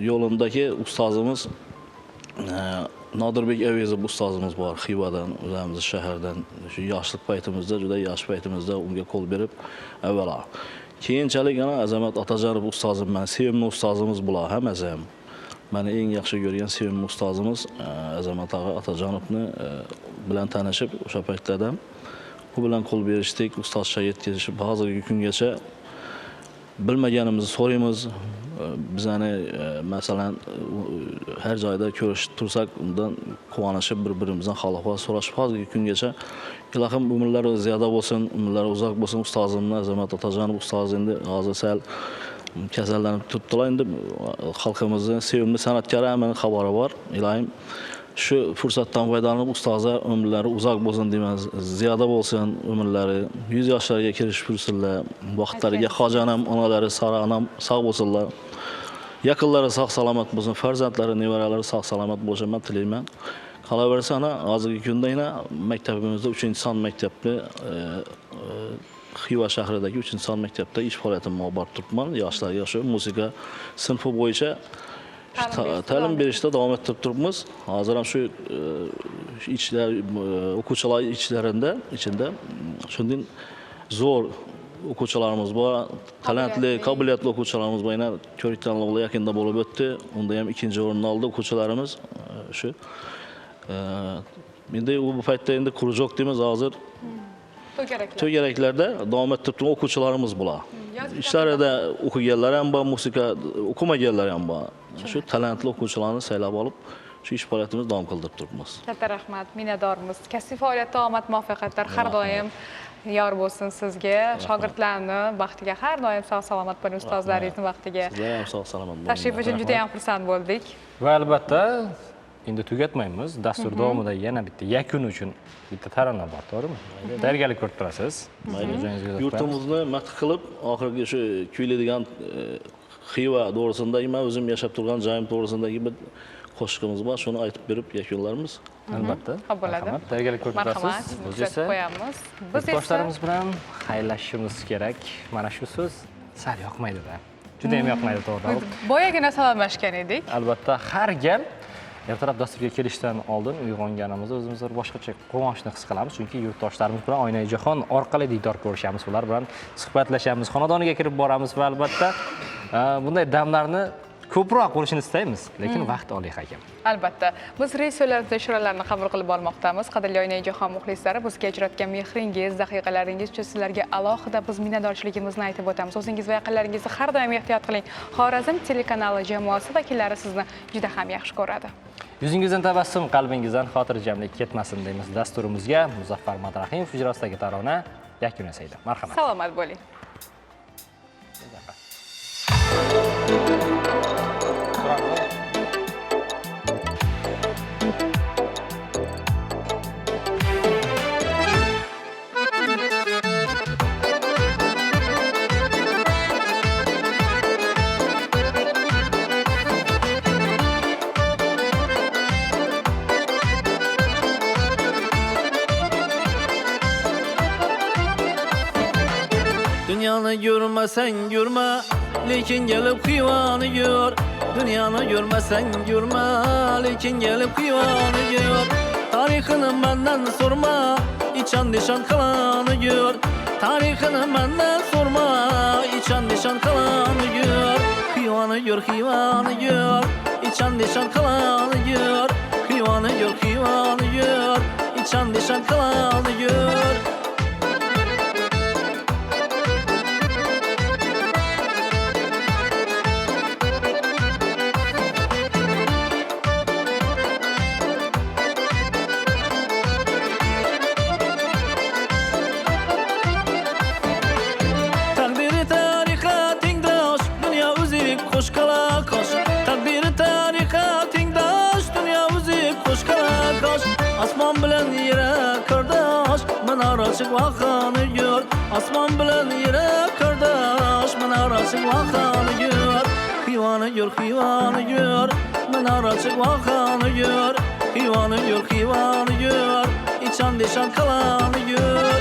yo'lindagi ustozimiz Nodirbek Avezov ustozimiz bor Xivadan, o'zimiz shahardan. Shu yoshlik paytimizda, juda yosh paytimizda unga qo'l berib, avvalo. Keyinchalik ana Azamat Otajonov ustozim, men sevimli ustozimiz bular hammasi ham. Meni eng yaxshi ko'rgan sevimli ustozimiz Azamat Otajonovni bilan tanishib, o'sha paytlarda u bilan qo'l berishdik, ustozcha yetkazishib, hozirgi kungacha bilmaganimizni so'raymiz. Bizani masalan har joyda ko'rishib tursak, undan quvonishib bir-birimizdan xalaqat so'rashib hozirgi kungacha ilohim umrlari ziyoda bo'lsin, umrlari uzoq bo'lsin. Ustozimni Azamat Otajonov ustoz endi hozir sal kasallanib turibdilar. Endi xalqimizning sevimli san'atkori hammaning xabari bor. Ilohim shu fursatdan foydalanib ustoza umrlari uzoq bo'lsin deymiz, ziyoda bo'lsin umrlari, 100 yoshlarga kirish tursinlar, vaqtlariga xojonam, onalari, Sara onam sog' bo'lsinlar. Yaqinlari sog' salomat bo'lsin, farzandlari, nevaralari sog' salomat bo'lishini men tilayman. Qolaversa ana hozirgi kunda yana maktabimizda 3-son maktabda Xiva shahridagi 3-son maktabda ish faoliyatimni olib borib turibman. Yoshlarga shu musiqa sinfi bo'yicha ta'lim berishda davom ettirib turibmiz. Hozir ham shu ichlar o'quvchilar ichida shundan zo'r o'quvchilarimiz bor, talantli, qobiliyatli o'quvchilarimiz bor. Yana ko'rik tanlovlar yaqinda bo'lib o'tdi. Unda ham 2-o'rinni oldi o'quvchilarimiz. Shu endi bu paytda endi krujok deymiz hozir. To'garaklarda davom ettirib turgan o'quvchilarimiz bular. Ishlarida o'qiganlar ham bor, musiqa o'qimaganlar ham bor. Shu talantli o'quvchilarni saylab olib, shu ish faoliyatimizni davom qildirib turibmiz. Katta rahmat, minnatdormiz. Kasbiy faoliyatda omad, muvaffaqiyatlar har doim yor bo'lsin sizga. Shogirdlarni baxtiga har doim sog' salomat bo'ling, ustozlaringizni baxtiga. Sizlar ham sog' salomat bo'ling. Tashrif uchun juda ham xursand bo'ldik. Va albatta endi tugatmaymiz. Dastur davomida yana bitta yakun uchun bitta tarona bor, to'g'rimi? Tayyorgarlik ko'rib turasiz. Yurtimizni madh qilib, oxirgi shu kuylaydigan Xiva to'g'risindagi, men o'zim yashab turgan joyim to'g'risindagi bir qo'shiqimiz bor. Shuni aytib berib yakunlarmiz. Albatta. Xo'p bo'ladi. Tayyorgarlik ko'rib turasiz. Marhamat, kuzatib qo'yamiz. Biz do'stlarimiz bilan xayrlashishimiz kerak. Mana shu so'z sal yoqmaydi-da. Juda ham yoqmaydi, to'g'ri. Boyagina salomlashgan edik. Albatta, har gal ertalab dasturga kelishdan oldin uyg'onganimizda o'zimiz bir boshqacha quvonchni his qilamiz, chunki yurtdoshlarimiz bilan Oynai jahon orqali diydor ko'rishamiz, ular bilan suhbatlashamiz, xonadoniga kirib boramiz va albatta bunday damlarni ko'proq bo'lishini istaymiz, lekin vaqt olik ekan. Albatta. Biz rejissyorlarimiz ishonlarni qabul qilib bormoqdamiz. Qadrli Oynai jahon muxlislari, bizga ajratgan mehringiz, daqiqalaringiz uchun sizlarga alohida biz minnatdorchiligimizni aytib o'tamiz. O'zingiz va yaqinlaringizni har doim ehtiyot qiling. Xorazm telekanali jamoasi vakillari sizni juda ham yaxshi ko'radi. Yuzingizdan tabassum, qalbingizdan xotirjamlik ketmasin deymiz. Dasturimizga Muzaffar Madrahimov ijrosidagi tarona yakun yasaydi. Marhamat. Salomat bo'ling. Dünyani görmesen görme, lekin gelip Xivani gör. Dünyani görmesen görme, lekin gelip Xivani gör. Tarixini benden sorma, içan nişan kalanı gör. Tarixini benden sorma, içan nişan kalanı gör. Xivani gör, Xivani gör, içan nişan kalanı gör. Xivani gör, Xivani gör, içan nişan kalanı gör. Asman bilen yere kardeş, menaracık vakanı gör. Asman bilen yere kardeş, menaracık vakanı gör. Xivani gör, Xivani gör, menaracık vakanı gör. Xivani gör, Xivani gör, içan deşan kalanı gör.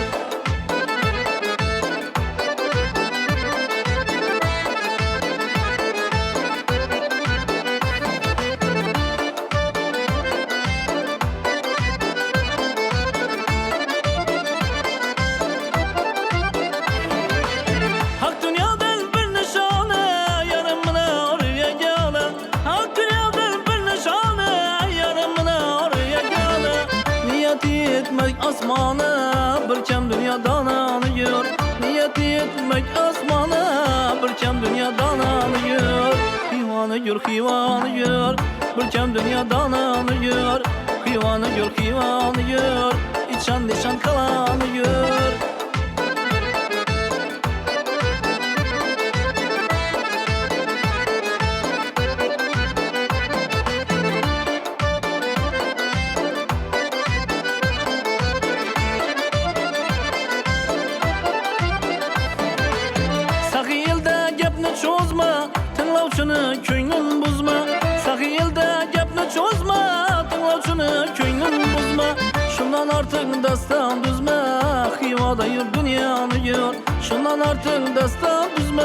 gör hivanı gör Bülkem dünya dananı gör Hivanı gör İçan dişan kalanı gör Sahilde gepni çözme Tınlavçını köynün buzma Sahilde gepni çözme Tınlavçını köynün buzma Şundan artık dastan düzme Hivada yur dünyanı gör Şundan artık dastan düzme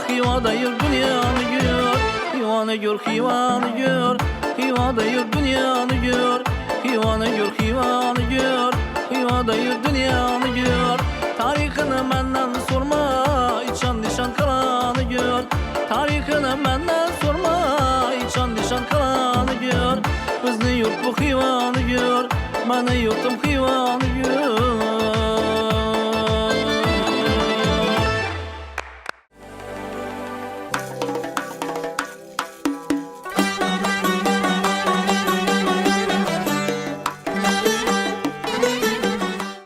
Hivada yur dünyanı gör Hivanı gör Hivada yur dünyanı gör Hivanı gör Hivada yur dünyanı gör Tarihini benden sorma İçan dişan kalanı gör Tarihini benden sorma İçan dişan kalanı gör Bizni yurt bu hivanı gör Beni yurtum hivanı